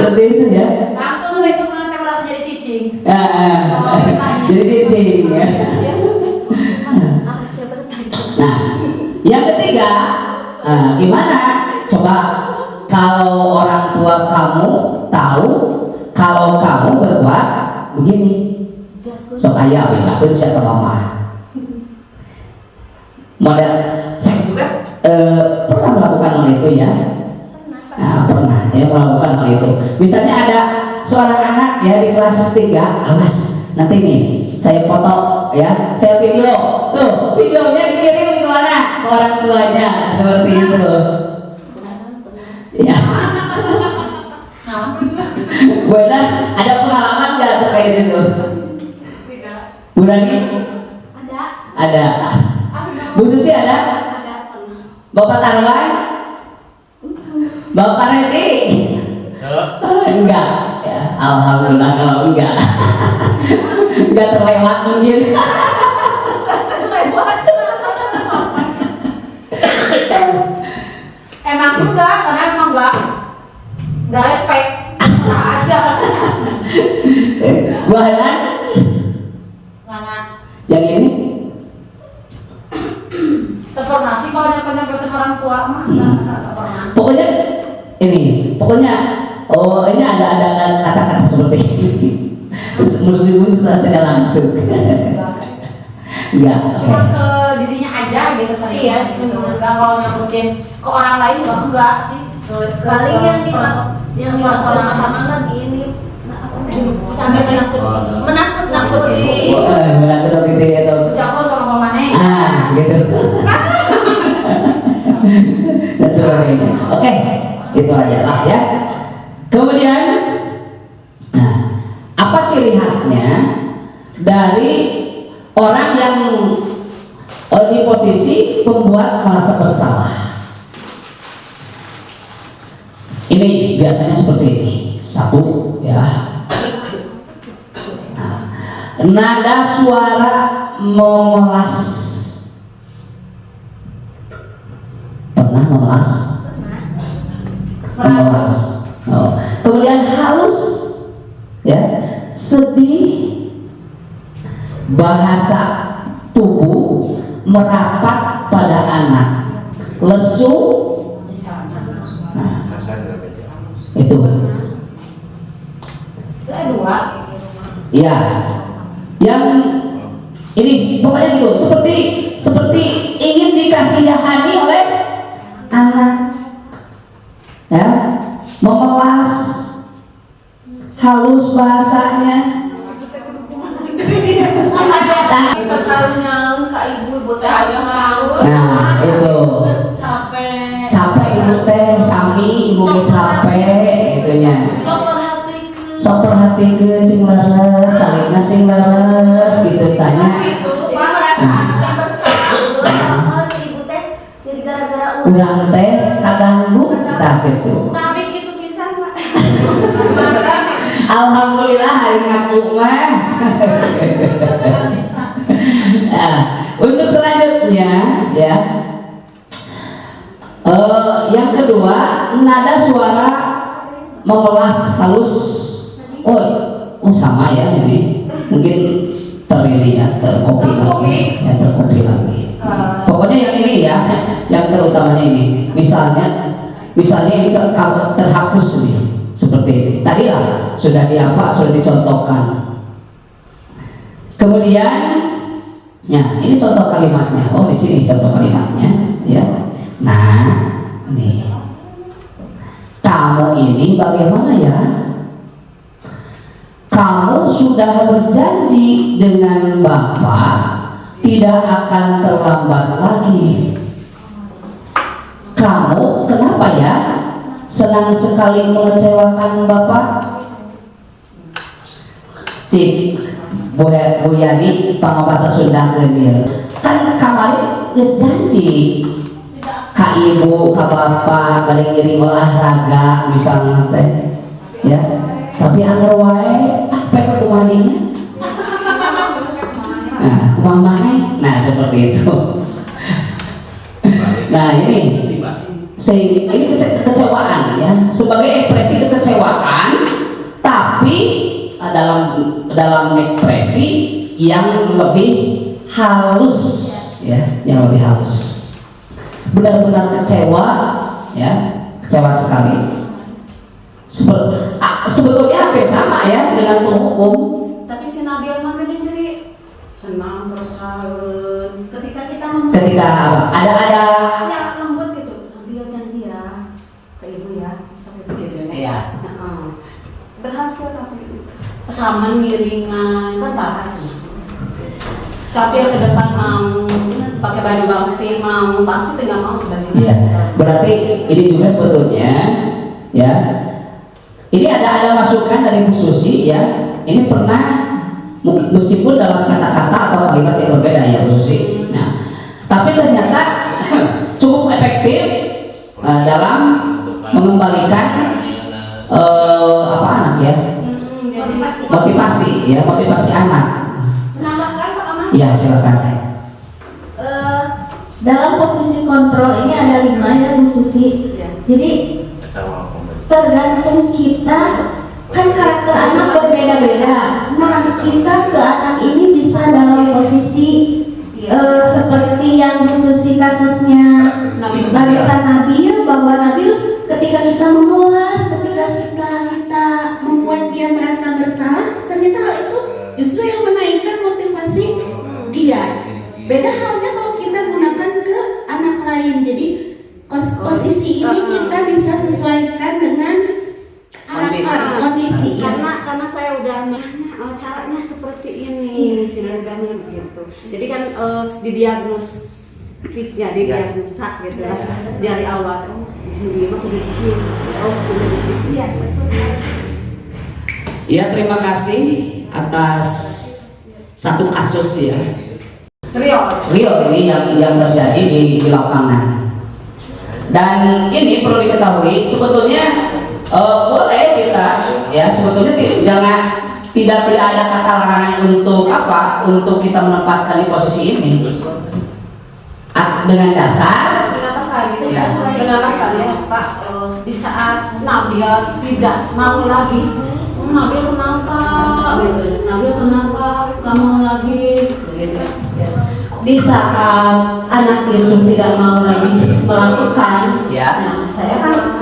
Seperti itu ya. Langsung besok nanti malah jadi cicing. Jadi cicing ya. Nah, yang ketiga, gimana? Coba kalau orang tua kamu tahu kalau kamu berbuat begini, sok aya becakeun sia ka mama. Model saya juga pernah melakukan hal itu ya. Nah, pernah ya melakukan hal itu. Misalnya ada seorang anak ya di kelas 3, awas nanti nih saya foto ya, saya video, tuh videonya dikirim ke mana? Ke orang tuanya, seperti itu. Ya. Buana ada pengalaman nggak terkait itu? Bu Rani? Ada. Bu Susi ada? Bapak Tarwan? Bapak Redi? Enggak ya, alhamdulillah kalau enggak. Enggak terlewat mungkin. Emang enggak, karena emang enggak respect. Aja. Bu Hanan? Mana? Yang ini? Pernah sih kalau nyampe-nyampein orang tua, masa nggak pernah. Pokoknya ini ada kata-kata seperti ini. Menurut ibu susah tidak langsung. Enggak. Cuma ke dirinya aja gitu sering. Iya, cuma enggak kalau nyamperin ke orang lain enggak sih. Paling yang masalah lagi ini sampai menakut-nakuti. Menakut gitu ya tuh. Jangan kalau mau mana? Gitu. Dan sebagainya. Oke, itu aja lah ya. Kemudian, nah, apa ciri khasnya dari orang yang di posisi pembuat merasa bersalah? Ini biasanya seperti ini. Satu, ya. Nah, nada suara memelas. Pernah memelas? Memelas. Oh. Kemudian halus, ya, sedih, bahasa tubuh merapat pada anak, lesu, nah, itu. Itu dua. Ya, yang Ini pokoknya gitu, seperti ingin dikasihani oleh anak, ya, memelas, halus bahasanya. Nah itu capek ibu teh, sami ibu ge capek itunya. Sok perhatikeun sing leres, calikna sing leres gitu tanya. Urang teh kaganggu tah kitu. Alhamdulillah hari ngaku mah. Nah, untuk selanjutnya ya. Yang kedua, nada suara memelas halus. Oh sama ya ini. Mungkin terlihat terkopi lagi, ya terkopi lagi. Pokoknya yang ini ya, yang terutamanya ini. Misalnya ini terhapus nih, seperti ini. Tadi lah sudah sudah dicontohkan. Kemudian, ya ini contoh kalimatnya. Oh di sini contoh kalimatnya, ya. Nah, nih, kamu ini bagaimana ya? Kamu sudah berjanji dengan Bapak tidak akan terlambat lagi. Kamu kenapa ya? Senang sekali mengecewakan Bapak? Cik Bu Yani pangabasa Sunda ke dia. Kan kemarin geus janji ka ibu, ka bapak bade ngiring olahraga misalnya teh. Ya. Tapi anggar wae apa kumaha dinya? Nah, kumaha maneh? Nah, seperti itu. Nah, ini kekecewaan ya, sebagai ekspresi kekecewaan, tapi dalam ekspresi yang lebih halus ya, yang lebih halus. Benar-benar kecewa ya, kecewa sekali. Sebetulnya hampir sama ya dengan penghukum. Tapi si Nabil mah gini senang terus halus. Ketika ada ya lembut gitu. Nabil janji ya ke ibu ya, sampai begitu ya. Iya. Berhasil tapi sama ngiringan kan tak aja. Tapi yang ke depan mau pakai baju bangsi tidak mau baju. Iya. Berarti ini juga sebetulnya ya. Ini ada masukan dari Bu Susi ya. Ini pernah meskipun dalam kata-kata atau kalimat yang berbeda ya Bu Susi. Nah, tapi ternyata cukup efektif dalam mengembalikan anak ya. Motivasi anak. Menambahkan Pak Amas? Ya silakan. Dalam posisi kontrol ini ada 5 ya Bu Susi. Jadi tergantung kita, kan karakter anak berbeda-beda. Nah, kita ke anak ini bisa dalam posisi seperti yang Bu Susi kasusnya barusan Nabil, bahwa Nabil ketika kita memulas, ketika kita membuat dia merasa bersalah, ternyata hal itu justru yang menaikkan motivasi dia. Beda halnya kalau kita gunakan ke anak lain. Jadi posisi ini kita bisa sesuaikan dengan kondisi ya. Karena saya udah caranya seperti ini sehingga gitu. Jadi kan didiagnosa gitu ya. Dari awal di sini mah udah begini. Ya betul. Ya, terima kasih atas satu kasus ya. Real ini yang terjadi di lapangan. Dan ini perlu diketahui sebetulnya boleh kita ya sebetulnya tidak ada kata larangan untuk kita menempatkan di posisi ini dengan dasar kenapa Pak di saat Nabil tidak mau lagi Nabil kenapa nggak mau lagi gitu ya. Di saat anak itu tidak mau lagi melakukan, nah saya kan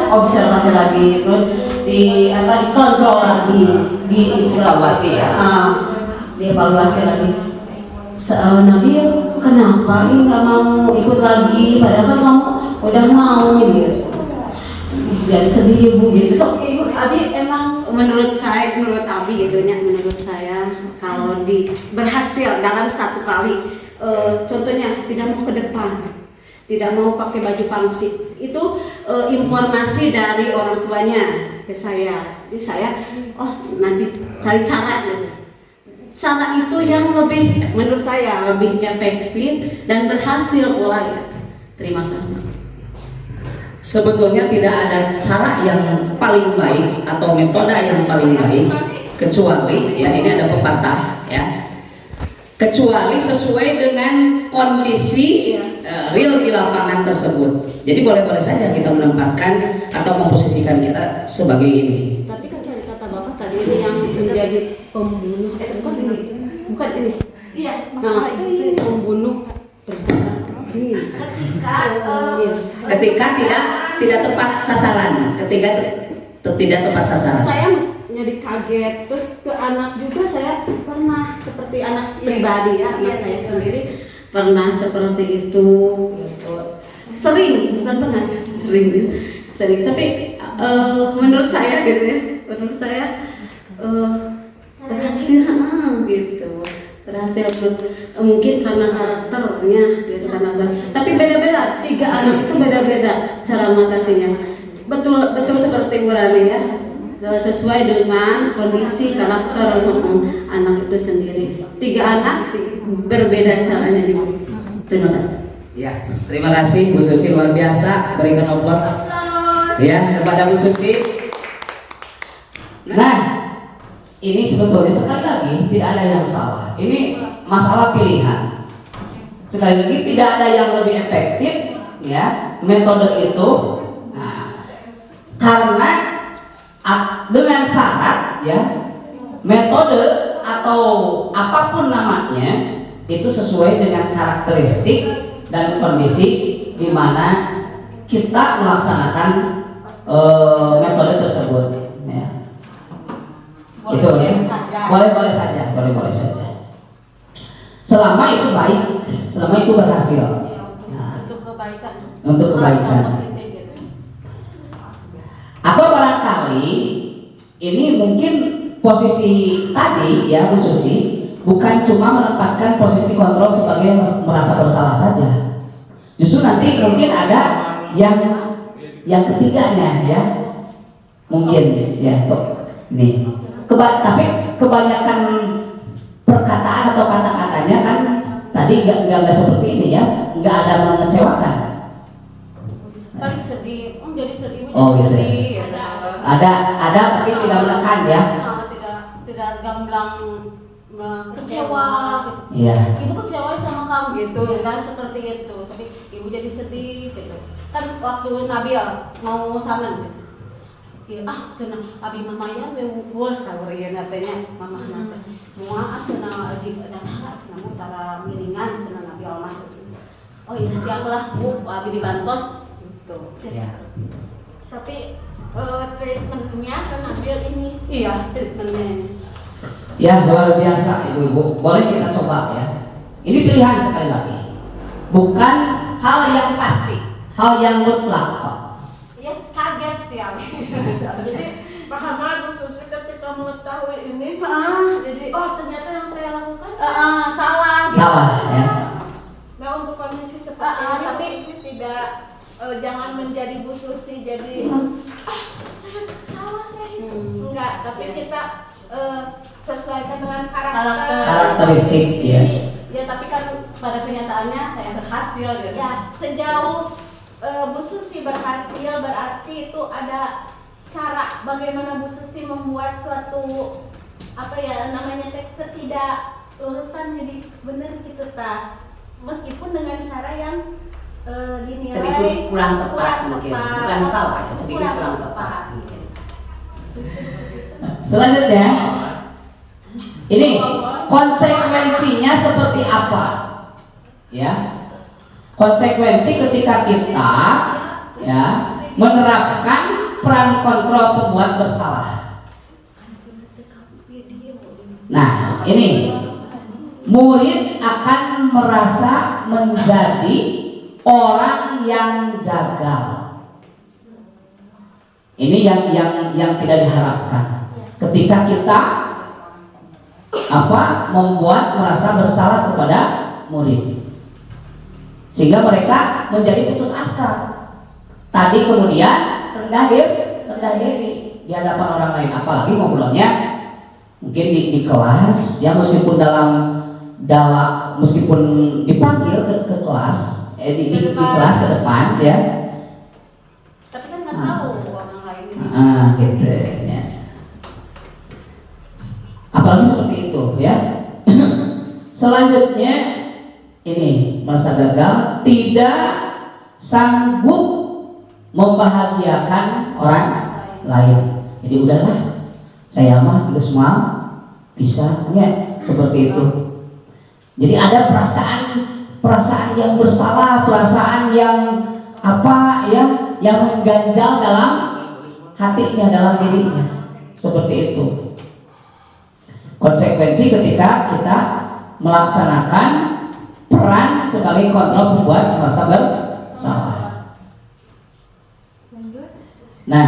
observasi lagi, terus dikontrol lagi, Evaluasi ya. dievaluasi lagi. Nabil, kenapa ini nggak mau ikut lagi? Padahal kan kamu udah mau gitu. Jadi sedih Bu gitu. So, Ibu Abi emang menurut Abi gitu ya, menurut saya kalau berhasil dalam satu kali, contohnya tidak mau ke depan, tidak mau pakai baju pangsit, itu informasi dari orang tuanya ke saya. Jadi saya, nanti cari cara gitu. Cara itu yang lebih, menurut saya lebih efektif dan berhasil pula ya. Terima kasih. Sebetulnya tidak ada cara yang paling baik atau metode yang paling baik kecuali ya, ini ada pepatah ya, kecuali sesuai dengan kondisi real di lapangan tersebut. Jadi boleh-boleh saja kita menempatkan atau memposisikan kita sebagai ini. Tapi kan dari kata Bapak tadi ini yang menjadi pembunuh, bukan ini. Iya. Nah, itu pembunuh berbunuh ini. Ketika tidak tepat sasaran, ketika tidak tepat sasaran. Saya jadi kaget, terus ke anak juga saya pernah seperti anak pribadi ya, anak saya sendiri pernah seperti itu gitu. Sering, bukan pernah, sering. Tapi menurut saya gitu ya, berhasil gitu. Berhasil mungkin karena karakternya gitu, tapi beda-beda, 3 anak itu beda-beda cara mengatasinya. Betul seperti Bu Rani ya, sesuai dengan kondisi karakter anak itu sendiri. 3 anak berbeda caranya diurus. Terima kasih. Ya, terima kasih Bu Susi, luar biasa. Berikan aplaus ya kepada Bu Susi. Nah, ini sebetulnya sekali lagi tidak ada yang salah. Ini masalah pilihan. Sekali lagi tidak ada yang lebih efektif ya metode itu. Nah, karena dengan syarat ya metode atau apapun namanya itu sesuai dengan karakteristik dan kondisi di mana kita melaksanakan metode tersebut ya. Itu ya, boleh-boleh saja. Selama itu baik, selama itu berhasil. Nah, untuk kebaikan. Atau barangkali ini mungkin posisi tadi ya Bu Susi bukan cuma menempatkan posisi kontrol sebagai merasa bersalah saja. Justru nanti mungkin ada yang ketiganya ya, mungkin ya tuh ini. Tapi kebanyakan perkataan atau kata-katanya kan tadi nggak seperti ini ya, nggak ada mengecewakan. Paling sedih, jadi sedih, Oh gitu. sedih. Ada tapi tidak menekan ya. Tidak gamblang kecewa. Iya. Ibu kecewa sama kamu gitu, kan seperti itu. Tapi ibu jadi sedih gitu. Kan waktu Nabil mau saman gitu. Ya, cenah abi mama ya wewul sawereun tanya mama nate. Moal cenah jika datang cenah mutara miringan cenah Nabil mah. Oh iya siaplah Bu, abi dibantos gitu. Ya. Tapi treatmentnya ke Nabil ini. Iya, treatmentnya ini. Ya luar biasa ibu-ibu, boleh kita coba ya. Ini pilihan sekali lagi, bukan hal yang pasti, hal yang mutlak kok. Ya kaget sih abi. Jadi paham Bu Susi ketika mengetahui ini. Jadi Ternyata yang saya lakukan salah. Salah ya. Nah untuk kondisi seperti ini tapi Bu Susi tidak jangan menjadi Bu Susi jadi saya salah saya enggak, tapi kita sesuaikan dengan Karakteristik ya. Ya tapi kan pada kenyataannya saya berhasil gitu. Ya sejauh Bu Susi berhasil berarti itu ada cara bagaimana Bu Susi membuat suatu ketidaklurusan jadi benar gitu meskipun dengan cara yang dinilai sedikit kurang tepat mungkin, bukan salah ya, sedikit kurang tepat mungkin. Selanjutnya, ini konsekuensinya seperti apa? Ya, konsekuensi ketika kita ya menerapkan peran kontrol pembuat bersalah. Nah, ini murid akan merasa menjadi orang yang gagal. Ini yang tidak diharapkan. Ketika kita membuat merasa bersalah kepada murid, sehingga mereka menjadi putus asa. Tadi kemudian rendah diri di hadapan orang lain, apalagi ngobrolnya mungkin di kelas, ya meskipun meskipun dipanggil ke kelas, di kelas ke depan, ya. Tapi kan nggak tahu orang lain. Gitu ya. Apalagi seperti itu, ya. Selanjutnya ini merasa gagal, tidak sanggup membahagiakan orang lain. Jadi udahlah, saya mah geus moal bisa, ya, seperti itu. Jadi ada perasaan yang bersalah, perasaan yang yang mengganjal dalam hatinya, dalam dirinya, seperti itu. Konsekuensi ketika kita melaksanakan peran sebagai kontrol pembuat merasa bersalah. Nah,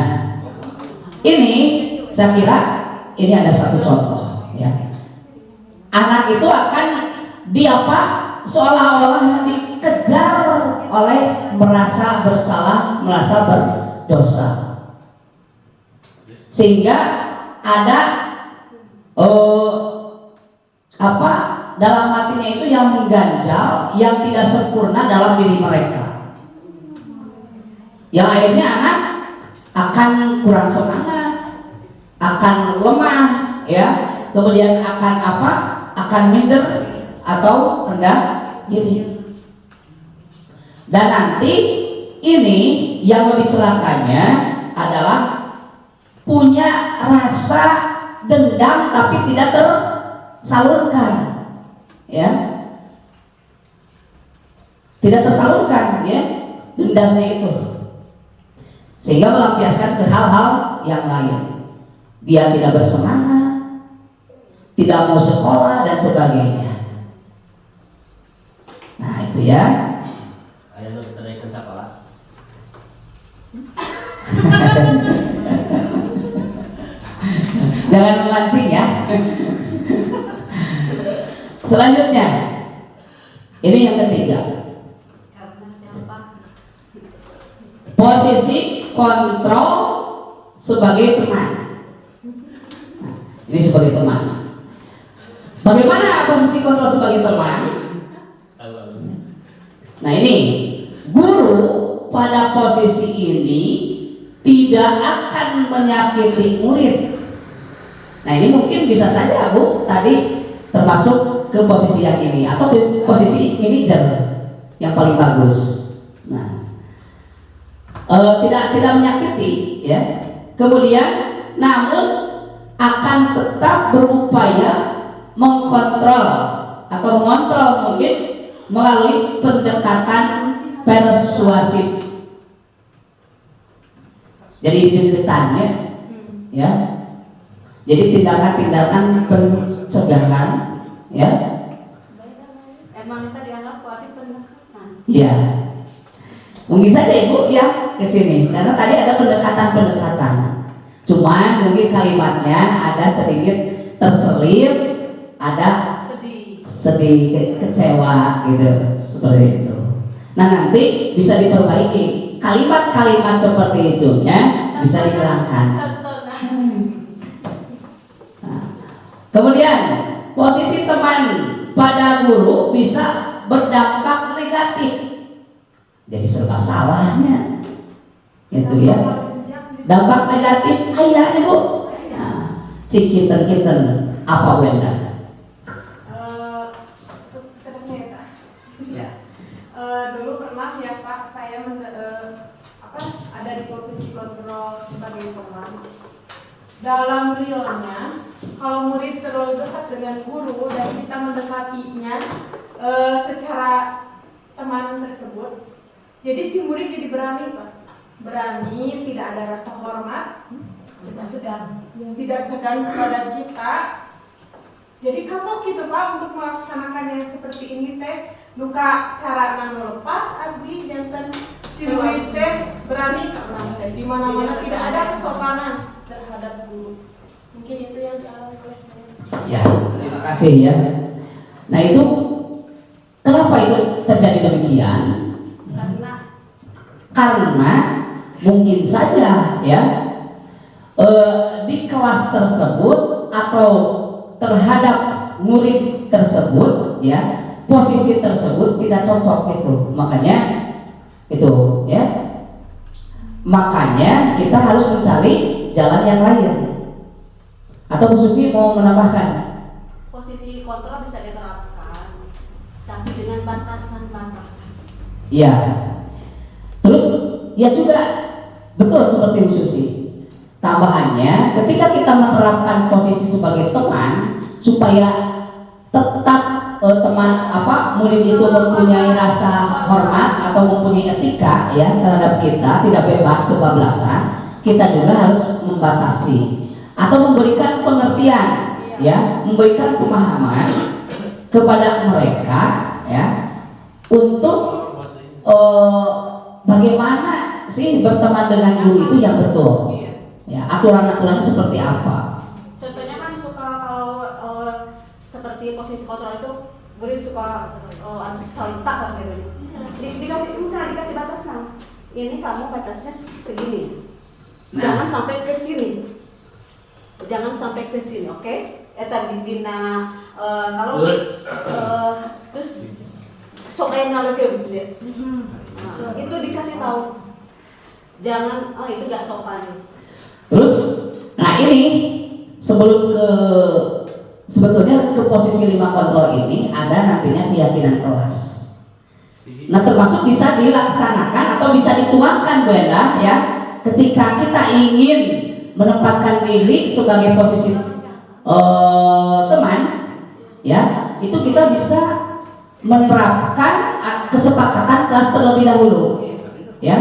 ini saya kira ini ada satu contoh, ya. Anak itu akan seolah-olah dikejar oleh merasa bersalah, merasa berdosa, sehingga ada dalam hatinya itu yang mengganjal, yang tidak sempurna dalam diri mereka, yang akhirnya anak akan kurang semangat, akan lemah, ya, kemudian akan minder atau rendah diri. Dan nanti ini yang lebih celakanya adalah punya rasa dendam tapi tidak tersalurkan, ya, tidak tersalurkan, ya, dendamnya itu, sehingga melampiaskan ke hal-hal yang lain. Dia tidak bersemangat, tidak mau sekolah dan sebagainya. Nah itu, ya. Ayo kita naik ke sekolah. Jangan memancing, ya. Selanjutnya, ini yang ketiga, posisi kontrol sebagai teman. Nah, ini sebagai teman. Bagaimana posisi kontrol sebagai teman? Nah ini, guru pada posisi ini tidak akan menyakiti murid. Nah ini mungkin bisa saja Bu tadi termasuk ke posisi yang ini, atau posisi manajer yang paling bagus. Nah, tidak menyakiti, ya. Kemudian, namun akan tetap berupaya mengkontrol atau mengontrol murid melalui pendekatan persuasif. Jadi deketannya, ya. Jadi tindakan-tindakan pencegahan, ya. Emang kita dianggap kuat pendekatan. Iya. Mungkin saja Ibu ya ke sini karena tadi ada pendekatan. Cuman mungkin kalimatnya ada sedikit terselip, ada sedih, kecewa gitu, seperti itu. Nah, nanti bisa diperbaiki. Kalimat-kalimat seperti itu ya bisa dihilangkan. Nah, kemudian posisi teman pada guru bisa berdampak negatif. Jadi serba salahnya, gitu ya. Dampak negatif, ayah Ibu. Nah, cikinten apa Wenda? Ya. Dulu pernah ya Pak, saya ada di posisi kontrol sebagai teman. Dalam realnya, kalau murid terlalu dekat dengan guru dan kita mendekatinya secara teman tersebut, jadi si murid jadi berani Pak, berani, tidak ada rasa hormat, tidak segan kepada kita, Jadi kapok gitu Pak untuk melaksanakan yang seperti ini teh, nuka cara lepat abdi jantan si murid teh berani ke orang teh, di mana-mana tidak ada kesopanan terhadap guru. Mungkin itu yang dialami oleh saya. Ya, terima kasih ya. Nah itu kenapa itu terjadi demikian? Karena mungkin saja ya di kelas tersebut atau terhadap murid tersebut ya posisi tersebut tidak cocok itu, makanya itu ya, makanya kita harus mencari jalan yang lain. Atau Bu Susi mau menambahkan? Posisi kontrol bisa diterapkan, tapi dengan batasan-batasan. Iya. Terus ya juga betul seperti Bu Susi. Tambahannya, ketika kita menerapkan posisi sebagai teman, supaya tetap murid itu mempunyai rasa hormat atau mempunyai etika ya terhadap kita, tidak bebas kebablasan, kita juga harus membatasi atau memberikan pengertian ya, memberikan pemahaman kepada mereka ya untuk bagaimana sih berteman dengan guru itu yang betul ya, aturan-aturannya seperti apa. Contohnya kan suka kalau seperti posisi kontrol itu murid suka saling takut gitu. Dikasih batasan. Ini kamu batasnya segini. Nah. Jangan sampai ke sini. Jangan sampai ke sini, oke? Tadi dina kalau terus sok enak lagi itu dikasih tahu. Jangan itu gak sopan. Terus, nah ini sebetulnya ke posisi 5 kontrol ini ada nantinya keyakinan kelas. Nah termasuk bisa dilaksanakan atau bisa dituangkan Bu Endah ya, ketika kita ingin menempatkan diri sebagai posisi teman ya, itu kita bisa menerapkan kesepakatan kelas terlebih dahulu ya.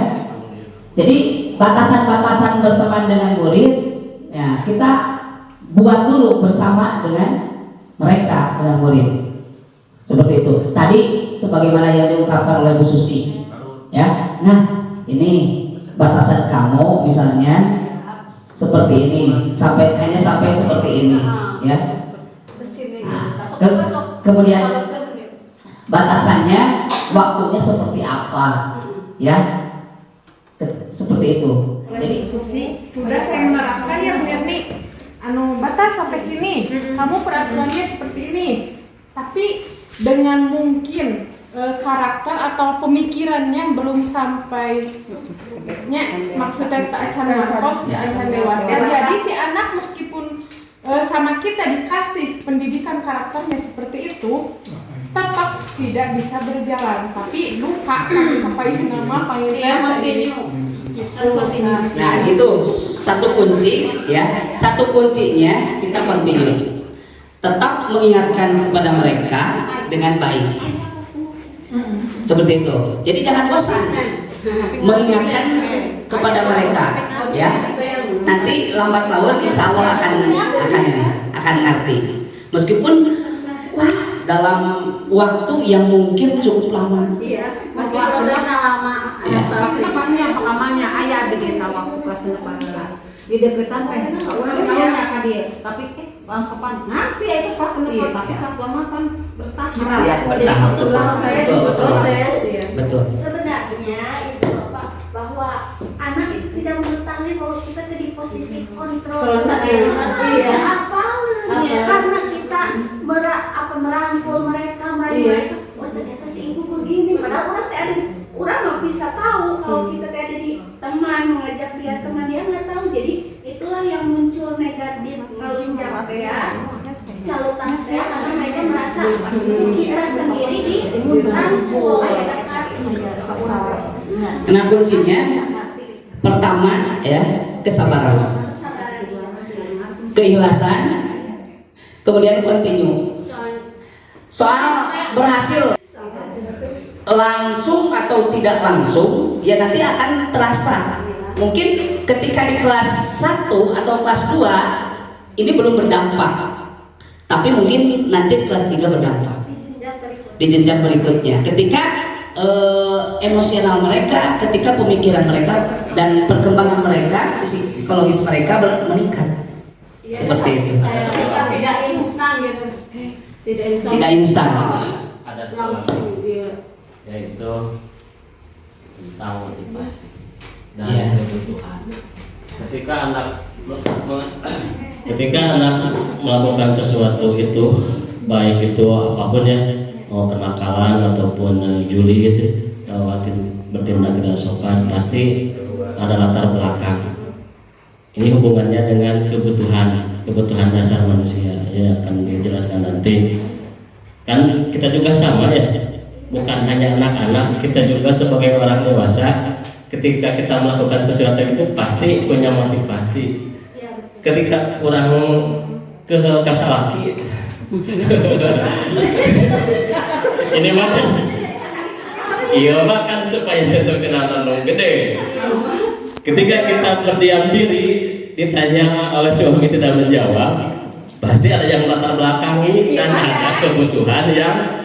Jadi batasan-batasan berteman dengan murid ya kita buat dulu bersama dengan mereka, dengan murid. Seperti itu. Tadi sebagaimana yang diungkapkan oleh Bu Susi ya. Nah ini batasan kamu misalnya seperti ini, hanya sampai seperti ini ya. Nah, kemudian batasannya waktunya seperti apa ya, seperti itu. Jadi Susi sudah saya menerapkan ya Bu Yani, batas sampai sini, kamu peraturannya seperti ini, tapi dengan mungkin karakter atau pemikirannya belum sampai maksudnya tak acan markos, tak acan dewasa. Jadi si anak meskipun sama kita dikasih pendidikan karakternya seperti itu, tetap tidak bisa berjalan, tapi lupa kapain nama nah itu satu kunci ya, satu kuncinya kita continue, tetap mengingatkan kepada mereka dengan baik, seperti itu. Jadi jangan bosan mengingatkan kepada mereka ya, nanti lambat laun insya Allah akan ngerti, meskipun wah dalam waktu yang mungkin cukup lama. Iya, masih prosesnya lama. Adaptasi temannya, pengamannya ayah bikin waktu kelas 8 di deketan teh. Orang tahu nggak kan dia, tapi bang sopan ngerti ya itu kelas 8, tapi kelas 8 bertahan. Iya, bertahan Proses. Betul. Sebenarnya itu Bapak, bahwa anak itu tidak mengetahui bahwa kita di posisi kontrol sebagai karena kita merangkul mereka, oh ternyata si ibu begini, padahal orang nggak bisa tahu kalau kita ada di teman, mengajak dia teman, dia nggak tahu. Jadi itulah yang muncul negatif calon saya karena mereka merasa kita sendiri dirangkul. Nah kuncinya pertama ya kesabaran, keikhlasan, kemudian continue. Soal berhasil langsung atau tidak langsung ya nanti akan terasa. Mungkin ketika di kelas 1 atau kelas 2 ini belum berdampak, Tapi mungkin nanti kelas 3 berdampak di jenjang berikutnya ketika emosional mereka, ketika pemikiran mereka dan perkembangan mereka, psikologis mereka meningkat. Seperti itu. Tidak instan gitu. Tidak instan. Ada Langsung yaitu tentang motivasi dan Iya. kebutuhan. Ketika anak melakukan sesuatu itu, baik itu apapun ya, mau kenakalan ataupun julid, bertindak tidak sopan, pasti ada latar belakang. Ini hubungannya dengan kebutuhan dasar manusia, ya akan dijelaskan nanti. Kan kita juga sama ya, bukan hanya anak-anak, kita juga sebagai orang dewasa, ketika kita melakukan sesuatu itu pasti punya motivasi. Ketika orang ke kasalaki, ini makan, iya makan supaya jatuh kena tanong gede. Ketika kita berdiam diri, ditanya oleh suami tidak menjawab, pasti ada yang latar belakangi dan ada kebutuhan yang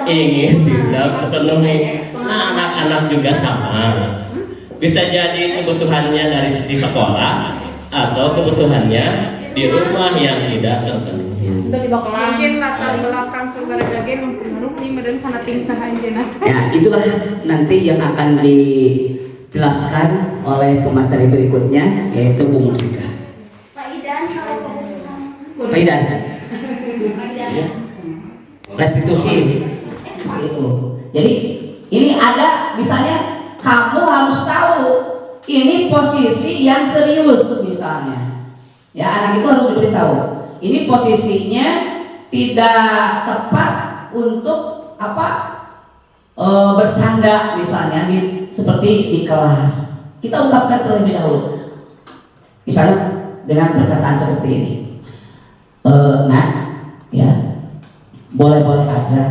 ingin tidak terpenuhi. Nah, anak-anak juga sama. Bisa jadi kebutuhannya dari di sekolah atau kebutuhannya di rumah yang tidak terpenuhi. Mungkin latar belakang keluarga ge mempengaruhi meureun kana tingkah anjeunna. Ya, itulah nanti yang akan dijelaskan oleh pemateri berikutnya, yaitu Bu Monika. Pak Idan, kalau kebutuhan Pak Idan. Restitusi. Itu. Jadi ini ada misalnya kamu harus tahu ini posisi yang serius misalnya. Ya, anak itu harus diberitahu. Ini posisinya tidak tepat untuk bercanda misalnya seperti di kelas. Kita ungkapkan terlebih dahulu. Misalnya dengan perkataan seperti ini. Nah, ya. Boleh-boleh aja.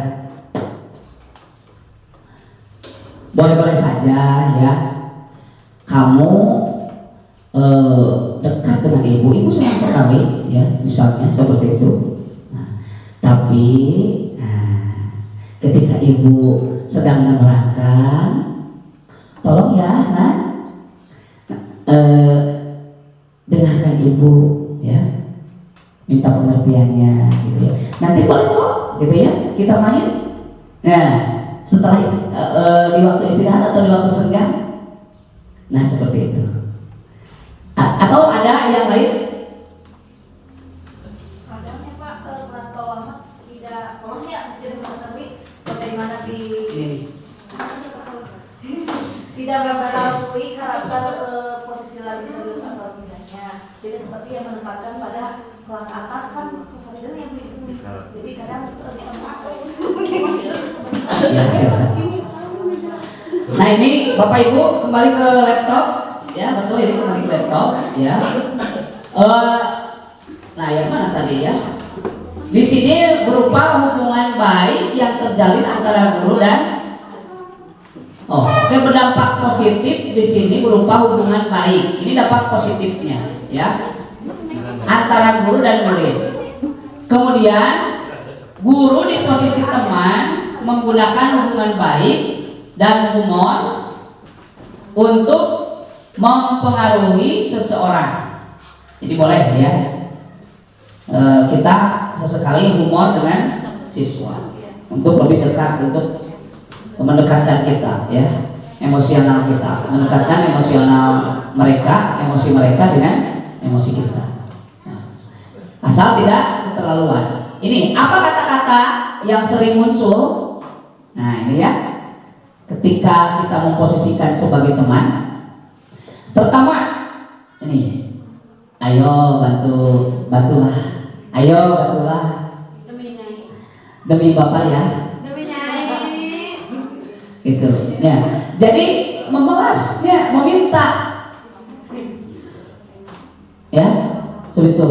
Boleh-boleh saja ya. Kamu dekat dengan ibu senang sekali ya, misalnya seperti itu. Nah, tapi ketika ibu sedang menerangkan, tolong ya, dengarkan ibu ya, minta pengertiannya gitu ya. Nanti boleh kok gitu ya, kita main. Nah, setelah di waktu istirahat atau di waktu senggang. Nah, seperti itu. Atau ada yang lain? kadangnya Pak kelas bawah mah tidak, maksudnya tidak mengetahui bagaimana tidak mengetahui karakter posisi lagi serius atau tidaknya. Jadi seperti yang menempatkan pada kelas atas kan kelas itu yang begini. Jadi kadang bisa masuk. Ya, silakan. Nah, ini Bapak Ibu kembali ke laptop. Ya, betul, ini kembali ke laptop ya. Nah, yang mana tadi ya? Di sini berupa hubungan baik yang terjalin antara guru dan berdampak positif. Di sini berupa hubungan baik. Ini dampak positifnya ya. Antara guru dan murid. Kemudian guru di posisi teman menggunakan hubungan baik dan humor untuk mempengaruhi seseorang. Jadi boleh ya, kita sesekali humor dengan siswa untuk lebih dekat, untuk mendekatkan kita ya, emosional kita, mendekatkan emosional mereka, emosi mereka dengan emosi kita. Asal tidak keterlaluan. Ini apa kata-kata yang sering muncul? Nah, ini ya, ketika kita memposisikan sebagai teman. Pertama, ini, ayo bantulah, ayo bantulah, demi Bapak ya, gitu. Ya, jadi memelas, ya, meminta, ya, seperti itu.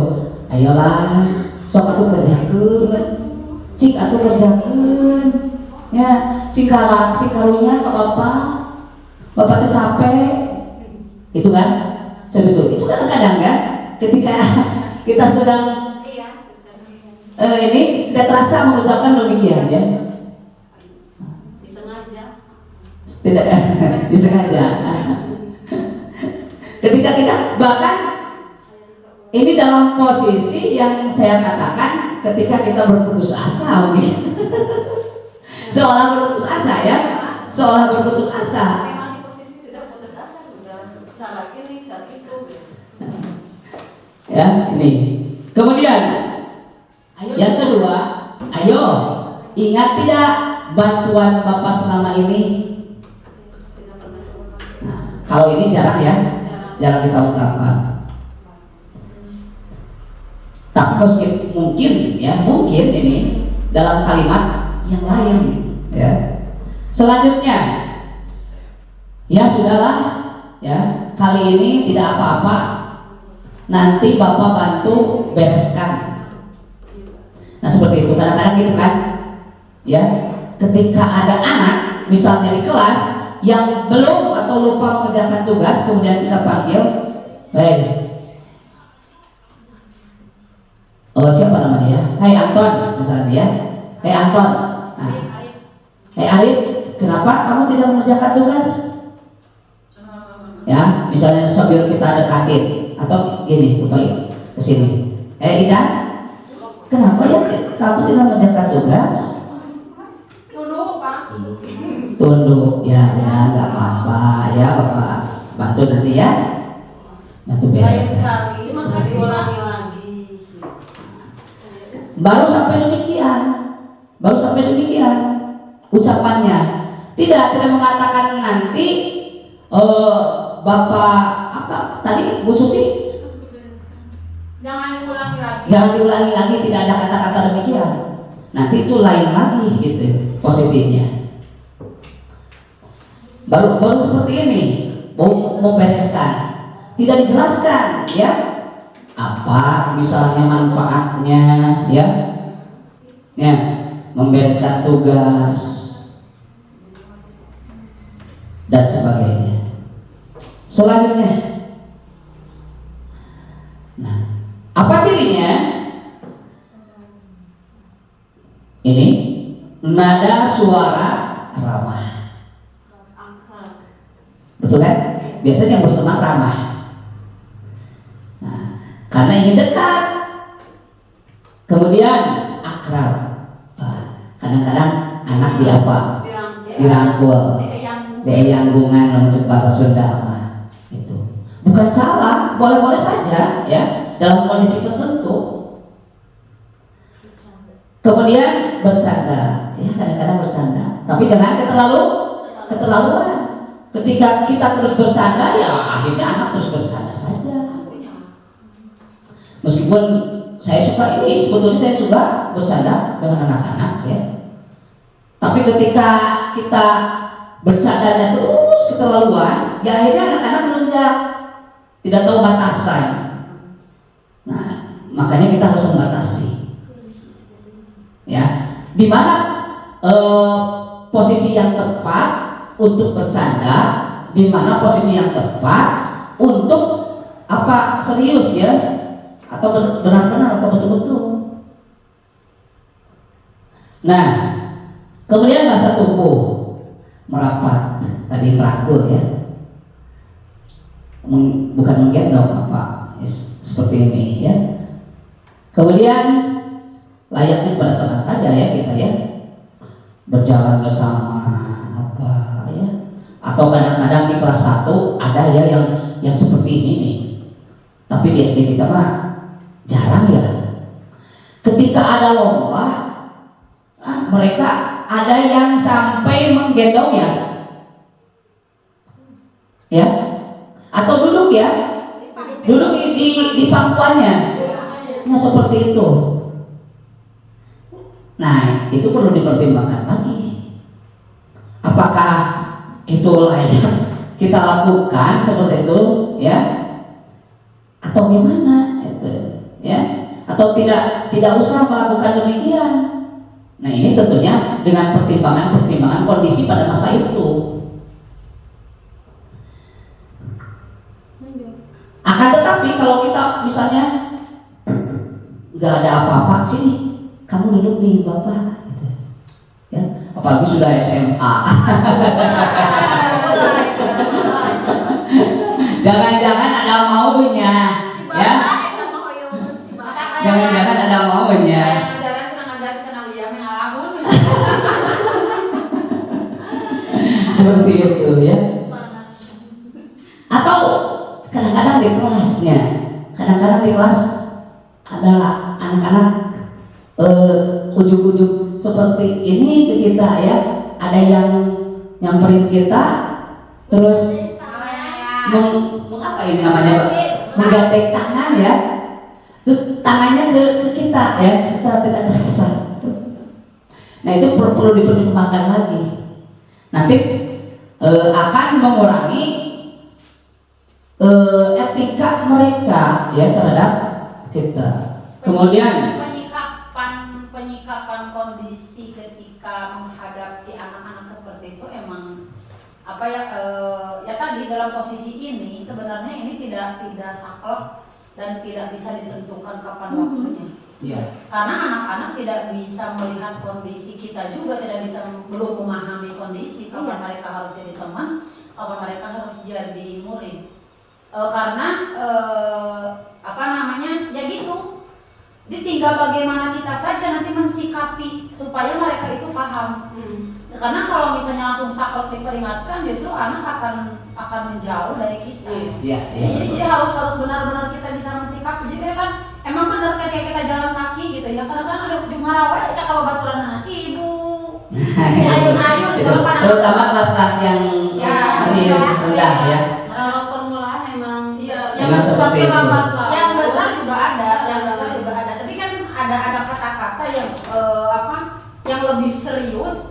Ayolah, sok atuh kerjakeun, cik atuh kerjakeun, ya, si karunya ke Bapak teh capek. Itu kan, seperti itu. Itu kan kadang kan ketika kita sedang ini tidak terasa mengucapkan demikian ya. Disengaja. Tidak disengaja. Ketika kita bahkan ini dalam posisi yang saya katakan ketika kita berputus asa, mungkin seolah berputus asa ya, seolah berputus asa. Memang di posisi sudah putus asa, sudah cara ini, cara itu. Ya, ini. Kemudian yang kedua, ayo ingat tidak bantuan Bapak selama ini? Nah, kalau ini jarang ya, jarang kita ungkapkan. Tapi meski mungkin ya, mungkin ini dalam kalimat yang lain ya. Selanjutnya, ya sudahlah ya, kali ini tidak apa-apa, nanti Bapak bantu bereskan. Nah seperti itu, kadang-kadang gitu kan ya, ketika ada anak misalnya di kelas yang belum atau lupa mengerjakan tugas, kemudian kita panggil, siapa namanya ya, hai Anton misalnya ya, hai Anton, nah, hai Arif, kenapa kamu tidak mengerjakan tugas? Ya, misalnya sambil kita dekatin atau gini, supaya kesini, Idan, kenapa ya kamu tidak mengerjakan tugas? Tunduk, ya udah nggak apa-apa ya, Bapak bantu nanti ya, bantu beres. Diulangi lagi. Baru sampai demikian ucapannya, tidak mengatakan nanti Bapak apa tadi Bu Susi, Jangan diulangi lagi. jangan diulangi lagi, tidak ada kata-kata demikian, nanti itu lain lagi gitu posisinya. Baru seperti ini mau bereskan, tidak dijelaskan ya apa misalnya manfaatnya ya, membereskan tugas dan sebagainya. Selanjutnya, nah apa cirinya? Ini nada suara ramah. Betul kan? Biasanya yang berteman ramah. Nah, karena ingin dekat, kemudian akrab. Kadang-kadang anak di apa? Dirangkul, diayanggungan dalam bahasa Sunda mah. Itu bukan salah, boleh-boleh saja ya dalam kondisi tertentu. Kemudian bercanda, ya kadang-kadang bercanda, tapi jangan keterlaluan. Ketika kita terus bercanda, ya akhirnya anak terus bercanda saja. Meskipun saya suka ini, sebetulnya saya suka bercanda dengan anak-anak ya. Tapi ketika kita bercandanya terus keterlaluan, ya akhirnya anak-anak melunjak, tidak tahu batasan. Nah, makanya kita harus membatasi. Ya, di mana posisi yang tepat untuk bercanda, di mana posisi yang tepat untuk apa serius ya, atau benar-benar atau betul-betul. Nah, kemudian bahasa tubuh merapat, tadi merangkul ya, bukan menggendong apa seperti ini ya. Kemudian layaknya pada teman saja ya kita ya, berjalan bersama apa ya, atau kadang-kadang di kelas 1 ada ya yang seperti ini nih, tapi di SD kita mah jarang ya. Ketika ada lomba, mereka ada yang sampai menggendong ya, atau duduk ya, duduk di pangkuannya, nah seperti itu. Nah itu perlu dipertimbangkan lagi, apakah itu layak kita lakukan seperti itu ya, atau gimana itu ya, atau tidak usah melakukan demikian. Nah ini tentunya dengan pertimbangan kondisi pada masa itu. Akan tetapi kalau kita misalnya nggak ada apa-apa sini, kamu duduk nih bapak, gitu. Ya, apalagi sudah SMA. Jangan-jangan ada maunya, ya. Jangan-jangan ada maunya. Ngajaran cenah ngajar sanawiyah mengalahun. Seperti itu ya. Atau kadang-kadang di kelasnya, kadang-kadang di kelas ada anak-anak ujuk-ujuk seperti ini ke kita ya. Ada yang nyamperin kita, terus apa ini namanya, menggandeng tangan ya. Terus tangannya ke kita ya, secara tidak terasa. Nah itu perlu dipertimbangkan lagi. Nanti akan mengurangi etika mereka ya terhadap kita. Kemudian penyikapan kondisi ketika menghadapi anak-anak seperti itu emang apa ya, ya tadi dalam posisi ini sebenarnya ini tidak saklek dan tidak bisa ditentukan kapan waktunya. ya. Karena anak-anak tidak bisa melihat kondisi kita juga, tidak bisa, belum memahami kondisi kapan mereka harus jadi teman, kapan mereka harus jadi murid. Karena apa namanya, ya gitu, ditinggal bagaimana kita saja nanti mensikapi supaya mereka itu paham. Karena kalau misalnya langsung saklek diperingatkan, justru anak akan menjauh dari kita. Jadi harus benar-benar kita bisa mensikapi. Jadi kan emang benar ketika kita jalan kaki gitu ya, kadang-kadang ada jumarawat kita kalau baturan anak ibu, ayun-ayun di depan. Terutama kelas-kelas yang masih rendah ya. Kalau permulaan emang Emang seperti itu. Yang besar juga ada, Tapi kan ada kata-kata yang yang lebih serius.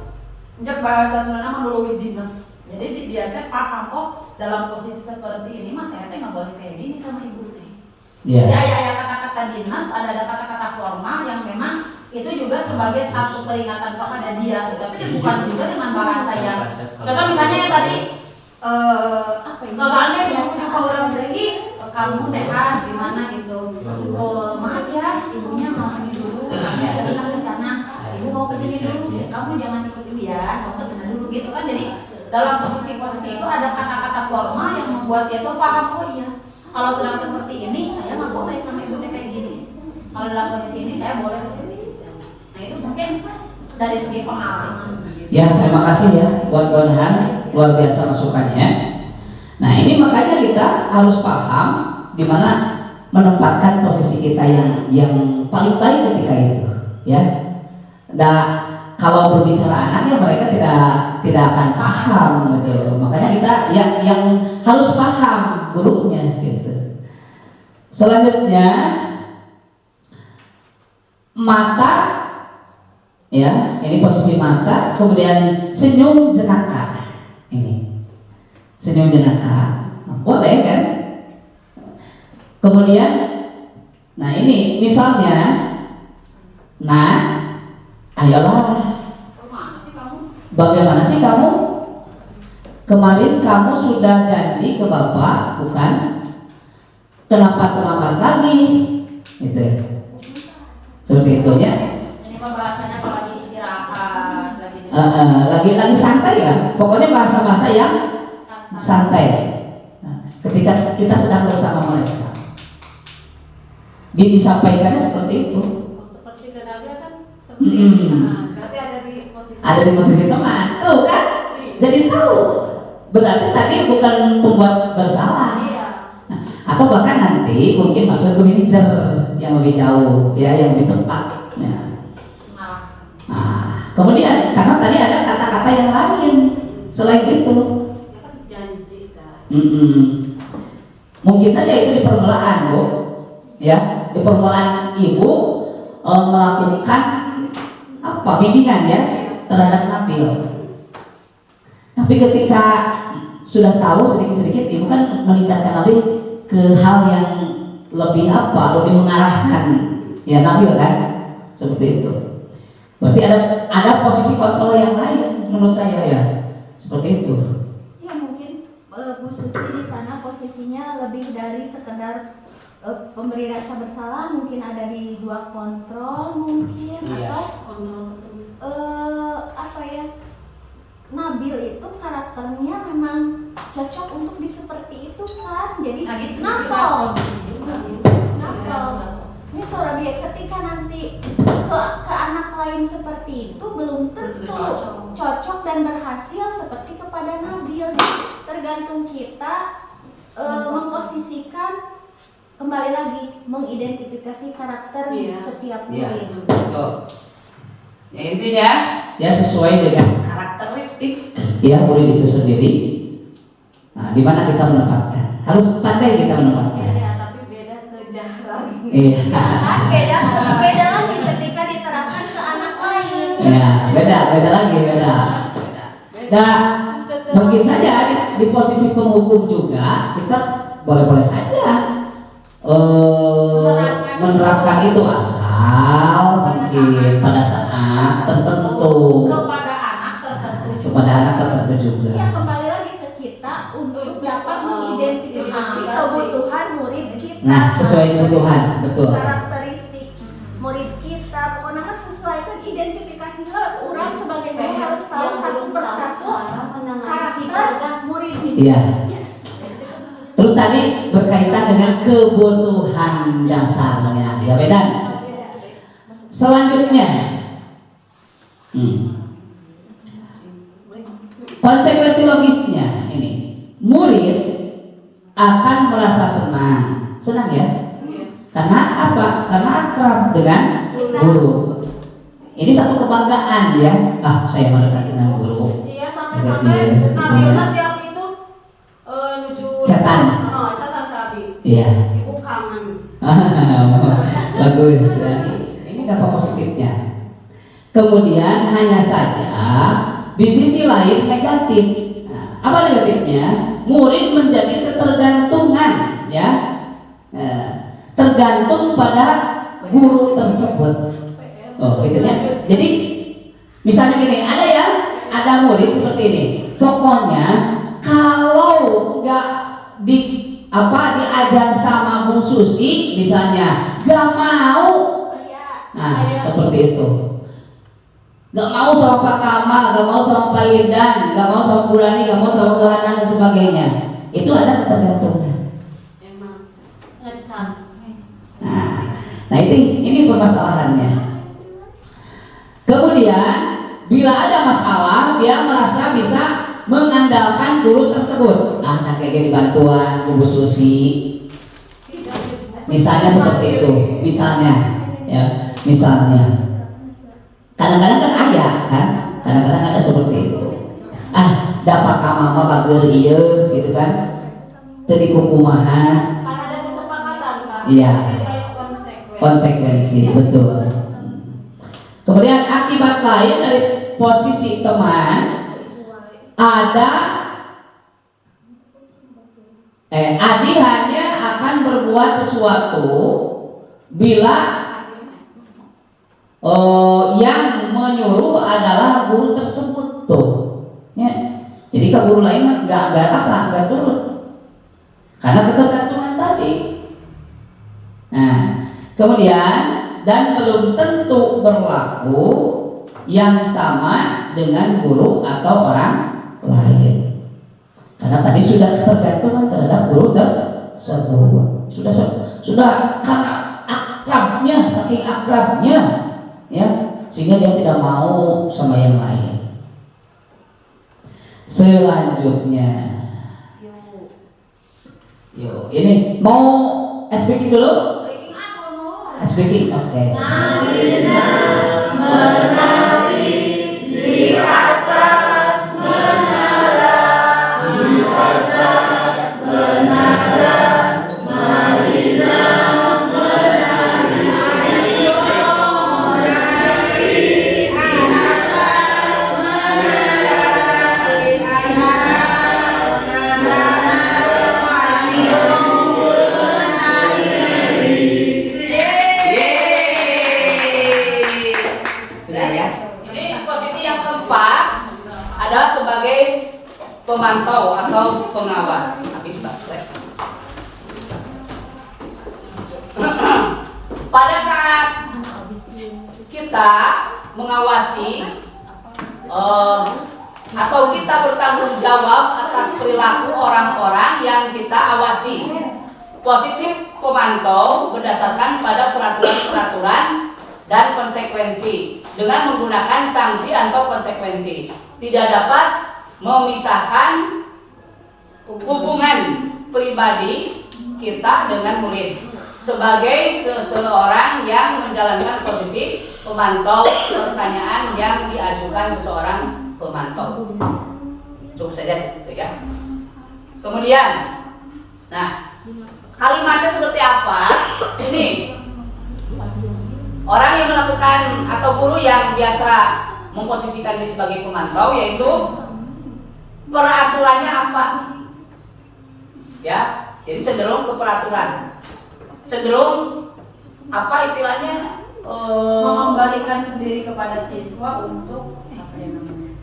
Sejak bahasa Sunda menului dinas. Jadi dia teh paham, oh dalam posisi seperti ini mas saya teh nggak boleh kayak gini sama ibu teh. Iya. Ya kata-kata dinas, ada kata-kata formal yang memang itu juga sebagai satu peringatan kepada dia, tapi bukan juga dengan bahasa yang. Contoh misalnya yang tadi kalau anda mau ke orang lagi, kamu sehat gimana gitu. Maaf ya, ibunya mau pergi dulu, kami sudah ke sana. Ibu mau kesini dulu, kamu jangan ikut ibu ya, kamu kesana dulu gitu kan. Jadi dalam posisi-posisi itu ada kata-kata formal yang membuat dia tuh paham, oh iya, kalau sedang seperti ini saya nggak boleh sama ibunya kayak gini. Kalau dalam posisi ini saya boleh seperti itu. Nah itu mungkin dari segi pengalaman. Ya, terima kasih ya buat Bonhan, luar biasa masukannya. Nah ini makanya kita harus paham di mana menempatkan posisi kita yang paling baik ketika itu, ya. Nah kalau berbicara anak ya mereka tidak akan paham gitu. Makanya kita yang harus paham gurunya gitu. Selanjutnya mata, ya ini posisi mata, kemudian senyum jenaka. Ini senyum jenaka, boleh kan? Kemudian, nah ini misalnya, nah, ayolah, bagaimana sih kamu? Kemarin kamu sudah janji ke bapak, bukan? Kenapa terlambat lagi? Gitu. Seperti itu ya. Ini pembahasannya apalagi istirahat, lagi santai ya. Pokoknya bahasa-bahasa yang santai. Nah, ketika kita sedang bersama mereka, disampaikannya seperti itu. seperti kedabnya kan seperti itu. Berarti ada di posisi teman, tuh kan? Jadi tahu. Berarti tadi bukan pembuat bersalah. Nah, atau bahkan nanti mungkin masuk ke manajer yang lebih jauh, ya, yang lebih tepat. Nah, kemudian karena tadi ada kata-kata yang lain selain itu. janji kan. Mungkin saja itu di permulaan, Bu. Ya, di permulaan ibu melakukan bimbingan ya terhadap Nabil. Tapi ketika sudah tahu sedikit-sedikit, ibu kan meningkatkan Nabil ke hal yang lebih lebih mengarahkan ya Nabil kan, seperti itu. Berarti ada posisi kontrol yang lain menurut saya ya, seperti itu. Ya mungkin Bu Susi di sana posisinya lebih dari sekedar pemberi rasa bersalah mungkin ada di 2 kontrol mungkin Iya. atau apa ya, Nabil itu karakternya memang cocok untuk seperti itu kan, jadi Nah, gitu, nakal juga. nakal. Ini seorang dia ketika nanti ke anak lain seperti itu belum tentu cocok dan berhasil seperti kepada Nabil. Jadi tergantung kita memposisikan, kembali lagi mengidentifikasi karakter setiap Iya, murid. betul. Ya, intinya ya sesuai dengan karakteristik ya murid itu sendiri. Nah, di mana kita menempatkan? Harus pandai kita menempatkan. Iya, tapi beda kejaran. Iya. Kan beda lagi ketika diterapkan ke anak lain. Ya, beda lagi, beda. Nah, mungkin saja di posisi penghukum juga kita boleh-boleh saja menerapkan itu asal mungkin pada saat tertentu kepada anak tertentu juga. Ya, kembali lagi ke kita untuk dapat mengidentifikasi kebutuhan murid kita. Nah, sesuai kebutuhan, betul. Karakteristik murid kita, pokoknya sesuaikan identifikasi lah. Orang sebagai guru harus tahu satu persatu karakter murid kita. Iya. Terus tadi berkaitan dengan kebutuhan dasarnya, ya beda. Selanjutnya, konsekuensi logisnya ini, murid akan merasa senang ya, karena apa? Karena akrab dengan guru. Ini satu kebanggaan ya. Saya mendekat dengan guru. Iya, sampai-sampai Nabila tiap itu nuju Cetan. Cetan ke Abi. Iya. Ibu kangen. Bagus. Ini dampak positifnya. Kemudian hanya saja di sisi lain negatif. Nah, apa negatifnya? Murid menjadi ketergantungan, ya, tergantung pada guru tersebut. Gitu ya. Jadi misalnya gini, ada murid seperti ini. Pokoknya kalau nggak diajar sama Bu Susi misalnya, nggak mau. Nah, seperti itu. Nggak mau sama Pak Kamal, nggak mau sama Pak Idan, nggak mau sama Bu Rani, nggak mau sama Bu Hanan dan sebagainya. Itu ada ketergantungan. Emang ngecat. Nah ini permasalahannya. Kemudian bila ada masalah, dia merasa bisa mengandalkan guru tersebut. Kayak bantuan Bu Susi, misalnya seperti itu. Misalnya. Kadang-kadang kan ada kan, kadang-kadang ada seperti itu. Dapat kamama bagel iya gitu kan, tadi kukumahan. Kan ada kesepakatan Pak. Iya. Konsekuensi. Konsekuensi, betul. Kemudian akibat lain dari posisi teman ada Adi hanya akan berbuat sesuatu bila yang menyuruh adalah guru tersebut tuh, ya. Jadi ke guru lain nggak turut karena ketergantungan tadi. Nah, kemudian dan belum tentu berlaku yang sama dengan guru atau orang lain, karena tadi sudah ketergantungan terhadap guru tersebut, sudah karena akrabnya, saking akrabnya, ya, sehingga dia tidak mau sama yang lain. Selanjutnya, yuk, ini mau SPK dulu? SPK, oke. Menari di atas menara, di atas menara, marilah menari. Ayo menari di atas menara, di atas menara, ayo menari. Sudah ya. Ini posisi yang keempat adalah sebagai pemantau atau pengawas. Habis baterai. pada saat kita mengawasi atau kita bertanggung jawab atas perilaku orang-orang yang kita awasi. Posisi pemantau berdasarkan pada peraturan-peraturan dan konsekuensi dengan menggunakan sanksi atau konsekuensi. Tidak dapat memisahkan hubungan pribadi kita dengan murid sebagai seseorang yang menjalankan posisi pemantau pertanyaan yang diajukan seseorang pemantau. Cukup saja itu ya. Kemudian, nah kalimatnya seperti apa? Ini orang yang melakukan atau guru yang biasa memposisikan diri sebagai pemantau, yaitu peraturannya apa? Ya, jadi cenderung ke peraturan, cenderung apa istilahnya? Mengembalikan sendiri kepada siswa untuk apa yang namanya?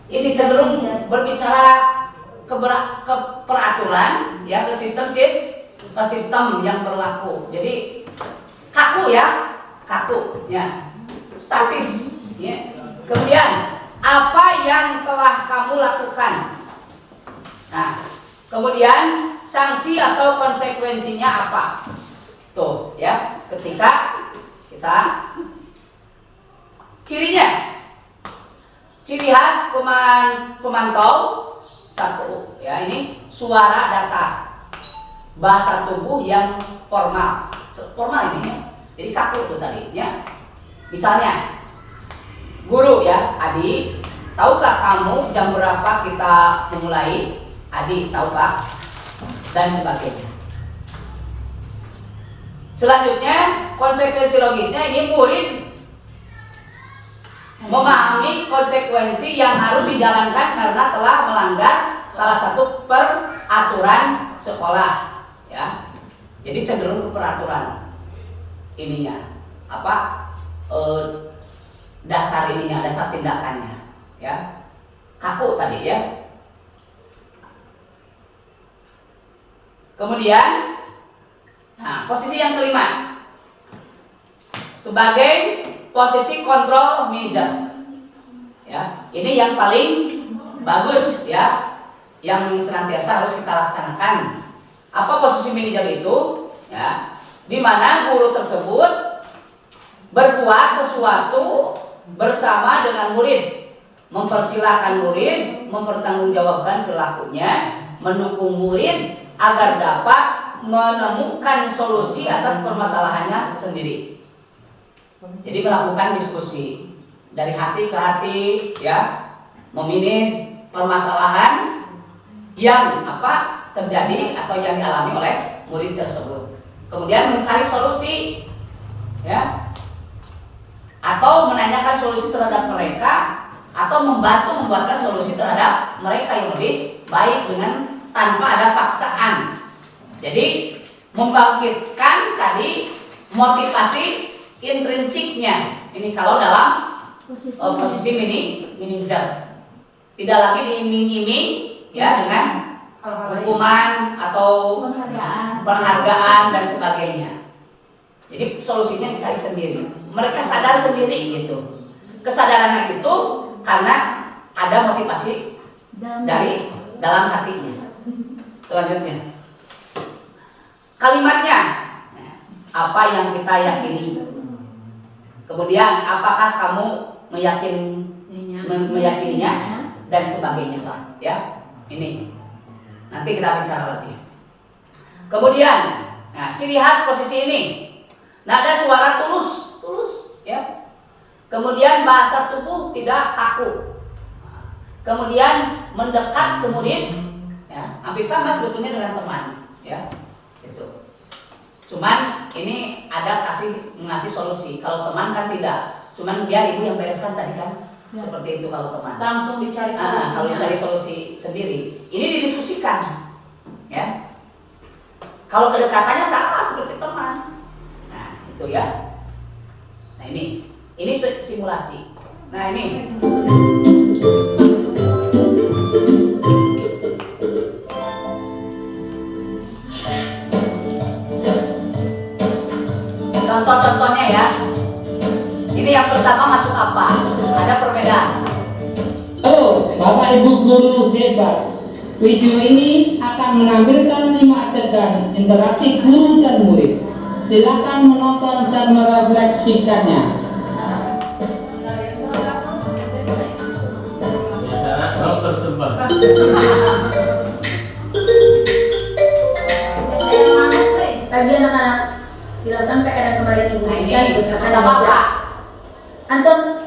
Ini cenderung berbicara ke peraturan, ya, ke sistem yang berlaku. Jadi kaku ya, statis. Ya. Kemudian apa yang telah kamu lakukan? Nah, kemudian sanksi atau konsekuensinya apa? Tuh, ya, ketika kita cirinya, ciri khas pemantau satu, ya, ini suara datar, bahasa tubuh yang formal ini ya. Jadi kaku tuh tadi ya. Misalnya guru ya, Adi, tahukah kamu jam berapa kita memulai? Adi, tahu Pak? Dan sebagainya. Selanjutnya konsekuensi logisnya, ini murid memahami konsekuensi yang harus dijalankan karena telah melanggar salah satu peraturan sekolah, ya. Jadi cenderung ke peraturan ininya, dasar ininya, dasar tindakannya, ya. Kaku tadi ya. Kemudian, nah, posisi yang kelima sebagai posisi control manager, ya. Ini yang paling bagus ya, yang senantiasa harus kita laksanakan. Apa posisi manajer itu? Ya, di mana guru tersebut berbuat sesuatu bersama dengan murid, mempersilahkan murid mempertanggungjawabkan perilakunya, mendukung murid agar dapat menemukan solusi atas permasalahannya sendiri. Jadi melakukan diskusi dari hati ke hati, ya, memanage permasalahan yang terjadi atau yang dialami oleh murid tersebut. Kemudian mencari solusi, ya, atau menanyakan solusi terhadap mereka, atau membantu membuatkan solusi terhadap mereka yang lebih baik dengan tanpa ada paksaan. Jadi membangkitkan tadi motivasi intrinsiknya. Ini kalau dalam posisi manajer, tidak lagi diiming-iming ya dengan hukuman atau penghargaan dan sebagainya. Jadi solusinya dicari sendiri. Mereka sadar sendiri gitu. Kesadaran itu karena ada motivasi dari dalam hatinya. Selanjutnya, kalimatnya, apa yang kita yakini. Kemudian apakah kamu meyakininya dan sebagainya lah, ya. Ini nanti kita bicara lagi. Kemudian, nah, ciri khas posisi ini, nada suara tulus, ya. Kemudian bahasa tubuh tidak kaku. Kemudian mendekat ke murid, ya, hampir sama sebetulnya dengan teman, ya. Itu. Cuman ini ada ngasih solusi. Kalau teman kan tidak. Cuman biar ibu yang bereskan tadi kan. Ya. Seperti itu kalau teman. Langsung dicari solusi. Kalau dicari solusi sendiri, ini didiskusikan, ya. Kalau kedekatannya sama seperti teman, nah itu ya. Nah ini simulasi. Nah ini. Contoh Ini yang pertama masuk apa? Ada perbedaan. Halo, Bapak Ibu guru hebat. Video ini akan menampilkan 5 adegan interaksi guru dan murid. Silakan menonton dan merefleksikannya. Biasanya kalau tersebar. Pagi anak-anak, silakan PR yang kemarin ibu Nah, berikan ini akan kata dibaca. Bapak. Anton,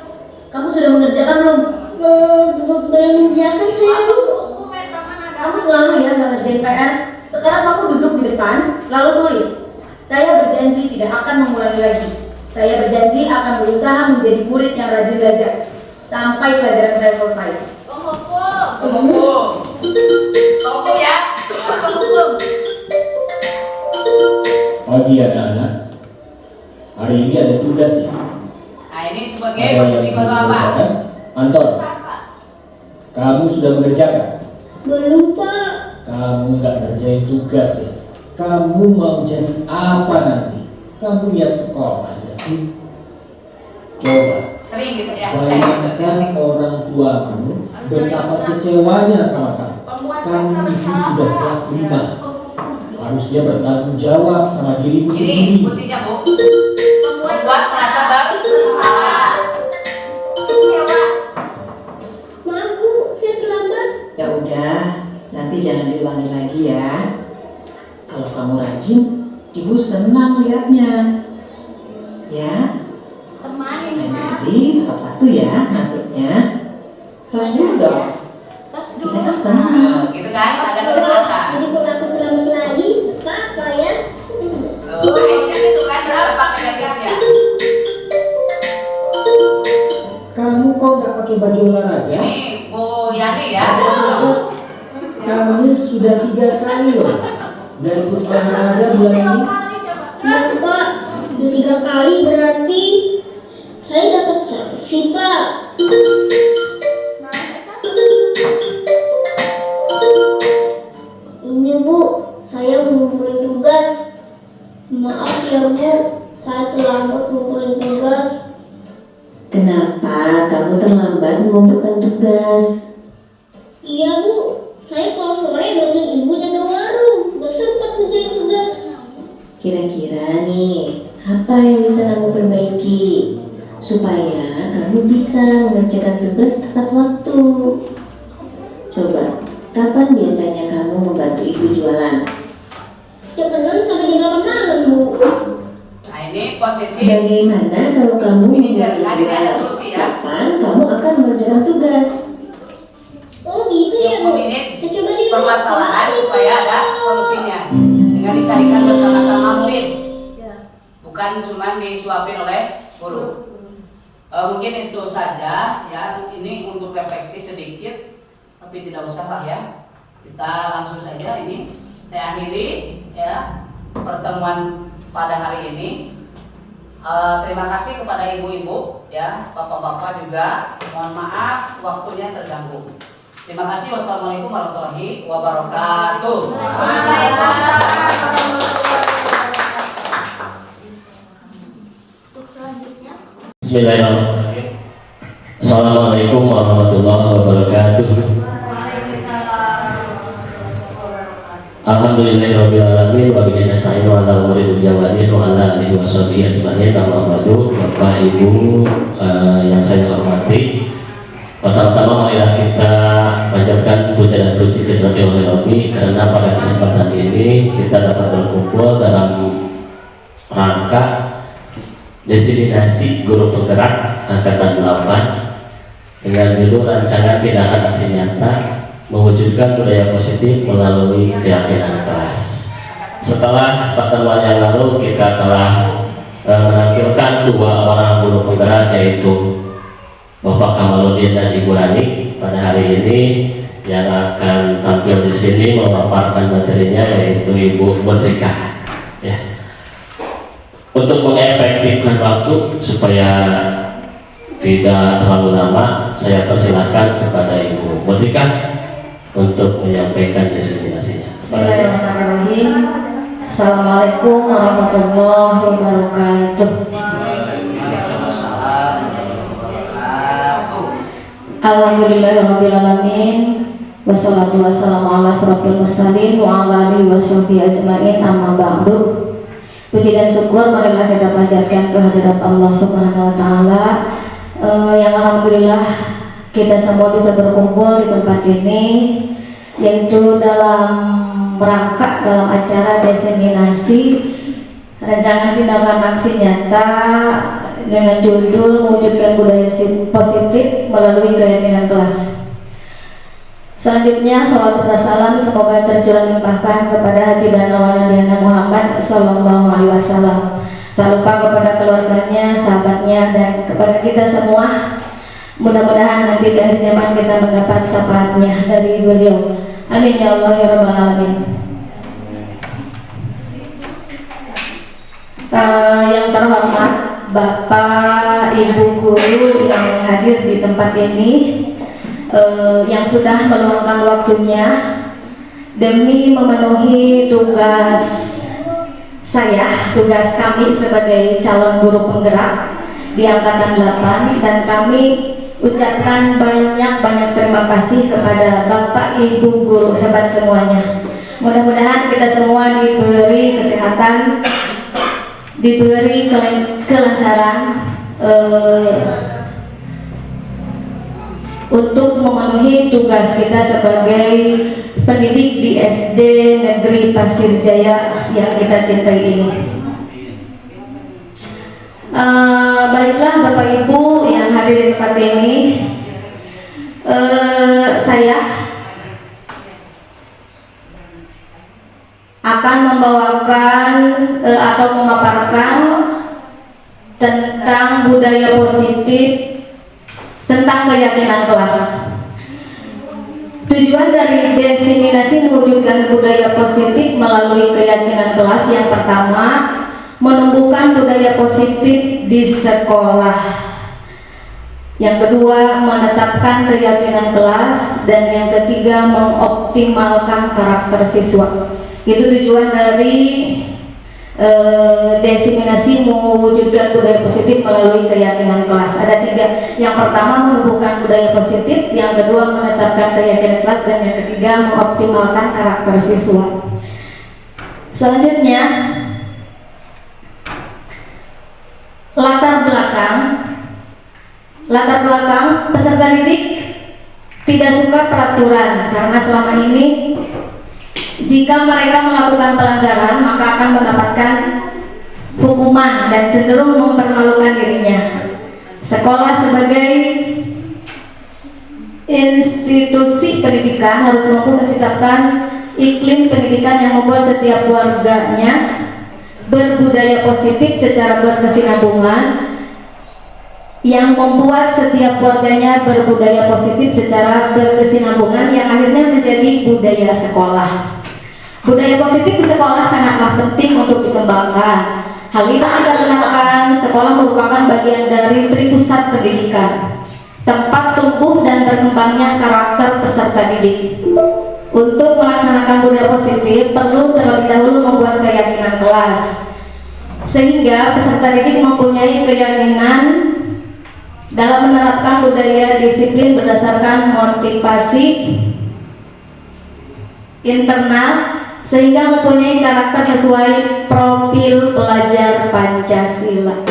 kamu sudah mengerjakan belum? Belum mengerjakan saya Bu. Kamu selalu ya nggak ngerjain PR. Sekarang kamu duduk di depan, lalu tulis. Saya berjanji tidak akan mengulangi lagi. Saya berjanji akan berusaha menjadi murid yang rajin belajar sampai pelajaran saya selesai. Tunggu ya. Pagi anak-anak, hari ini ada tugas ya. Nah, ini sebagai posisi baru apa? Anton, kamu sudah mengerjakan? Belum Pak. Kamu nggak ngerjain tugas ya? Kamu mau jadi apa nanti? Kamu lihat sekolah ya sih? Coba Sering gitu ya. bayangkan orang tuamu betapa kecewanya sama kamu. Kamu itu sudah kelas 5. Harusnya bertanggung jawab sama dirimu Ini sendiri. kuncinya Bu. Membuat merasa bersalah. Maaf Bu, saya terlambat. Ya udah, nanti jangan diulangi lagi ya. Kalau kamu rajin, ibu senang lihatnya. Ya, Teman lain kali tepat waktu ya masuknya. Tas dulu dong. tos Ya, tenang. Gitu kan? Ada pendekatan. Jadi kalau aku terlambat lagi, apa ya? Akhirnya gitu kan dampak negatifnya. Kamu kok nggak pakai baju olahraga? Ini Bu Yani ya. Kamu sudah 3 kali loh nggak ikut olahraga bulan ini. Pak, udah 3 kali berarti saya dapat sanksi Pak. Ini Bu, saya mengumpulin tugas. Maaf ya Bu, saya terlambat mengumpulin tugas. Kenapa kamu terlambat mengumpulkan tugas? Iya Bu, saya kalau sore bantuin ibu jaga warung, gak sempat ngerjain tugas. Kira-kira nih, apa yang bisa kamu perbaiki supaya kamu bisa mengerjakan tugas tepat waktu? Coba, kapan biasanya kamu membantu ibu jualan? Tiap kadang sampai jam 8 malam Bu. Nah, ini posisi Bagaimana kalau kamu Ini membantu jangan ada jualan? solusi ya. Kapan kamu akan mengerjakan tugas? Oh gitu ya Bu. ini Saya coba deh Bu. permasalahan supaya ada solusinya dengan dicarikan bersama-sama murid, bukan cuma disuapin oleh guru. Mungkin itu saja ya, ini untuk refleksi sedikit, tapi tidak usah lah ya. Kita langsung saja ini saya akhiri ya pertemuan pada hari ini. Terima kasih kepada ibu-ibu ya, bapak-bapak juga. Mohon maaf waktunya terganggu. Terima kasih. Wassalamualaikum warahmatullahi wabarakatuh. Bismillahirrahmanirrahim. Assalamualaikum warahmatullahi wabarakatuh. Alhamdulillahirrahmanirrahim. Wa bihi nasta'inu ala umuri dunya wa din wa ala alihi wa sahbihi ajma'in. Amma ba'du. Bapak Ibu yang saya hormati, pertama-tama marilah kita panjatkan puja dan puji kehadirat Allahul Rabbi, karena pada kesempatan ini kita dapat berkumpul dalam rangka diseminasi guru penggerak angkatan 8 dengan judul rancangan tindakan aksi nyata mewujudkan budaya positif melalui keyakinan kelas. Setelah pertemuan yang lalu kita telah menampilkan 2 orang guru penggerak, yaitu Bapak Kamaludin dan Ibu Rani. Pada hari ini yang akan tampil di sini memaparkan materinya yaitu Ibu Merdeka. Ya. Untuk mengefektifkan waktu supaya tidak terlalu lama, saya persilahkan kepada Ibu Merdeka untuk menyampaikan diseminasinya. Bismillahirrahmanirrahim. Assalamualaikum warahmatullahi wabarakatuh. Alhamdulillahirrahmanirrahim. Wassalatu wassalamu ala asrofil mursalin wa ala alihi washabihi ajmain, amma ba'du. Puji dan syukur marilah kita panjatkan kehadirat Allah Subhanahu wa taala, yang alhamdulillah kita semua bisa berkumpul di tempat ini, yaitu dalam rangka dalam acara diseminasi rancangan tindakan aksi nyata dengan judul mewujudkan budaya positif melalui keyakinan kelas. Selanjutnya, salawat dan salam semoga tercurah limpahkan kepada Habibana wa Nabiyana Muhammad sallallahu alaihi wasallam. Tak lupa kepada keluarganya, sahabatnya, dan kepada kita semua. Mudah-mudahan nanti di akhir zaman kita mendapat syafaatnya dari beliau. Amin ya Allah ya rabbal alamin. Yang terhormat Bapak Ibu guru yang hadir di tempat ini, yang sudah meluangkan waktunya demi memenuhi tugas kami sebagai calon guru penggerak di angkatan 8, dan kami ucapkan banyak terima kasih kepada Bapak Ibu guru hebat semuanya. Mudah-mudahan kita semua diberi kesehatan, diberi kelancaran untuk memenuhi tugas kita sebagai pendidik di SD Negeri Pasir Jaya yang kita cintai ini. Baiklah Bapak Ibu yang hadir di tempat ini, saya akan membawakan atau memaparkan tentang budaya positif, tentang keyakinan kelas. Tujuan dari diseminasi mewujudkan budaya positif melalui keyakinan kelas yang pertama, menumbuhkan budaya positif di sekolah. Yang kedua, menetapkan keyakinan kelas, dan yang ketiga, mengoptimalkan karakter siswa. Itu tujuan dari diseminasi mewujudkan budaya positif melalui keyakinan kelas. Ada 3. Yang pertama, menumbuhkan budaya positif, yang kedua, menetapkan keyakinan kelas, dan yang ketiga, mengoptimalkan karakter siswa. Selanjutnya, latar belakang peserta didik tidak suka peraturan, karena selama ini jika mereka melakukan pelanggaran maka akan mendapatkan hukuman dan cenderung mempermalukan dirinya. Sekolah sebagai institusi pendidikan harus mampu menciptakan iklim pendidikan yang membuat setiap warganya berbudaya positif secara berkesinambungan, yang membuat setiap warganya berbudaya positif secara berkesinambungan, yang akhirnya menjadi budaya sekolah. Budaya positif di sekolah sangatlah penting untuk dikembangkan. Hal ini dikarenakan sekolah merupakan bagian dari tripusat pendidikan, tempat tumbuh dan berkembangnya karakter peserta didik. Untuk melaksanakan budaya positif perlu terlebih dahulu membuat keyakinan kelas, sehingga peserta didik mempunyai keyakinan dalam menerapkan budaya disiplin berdasarkan motivasi internal, sehingga mempunyai karakter sesuai profil pelajar Pancasila.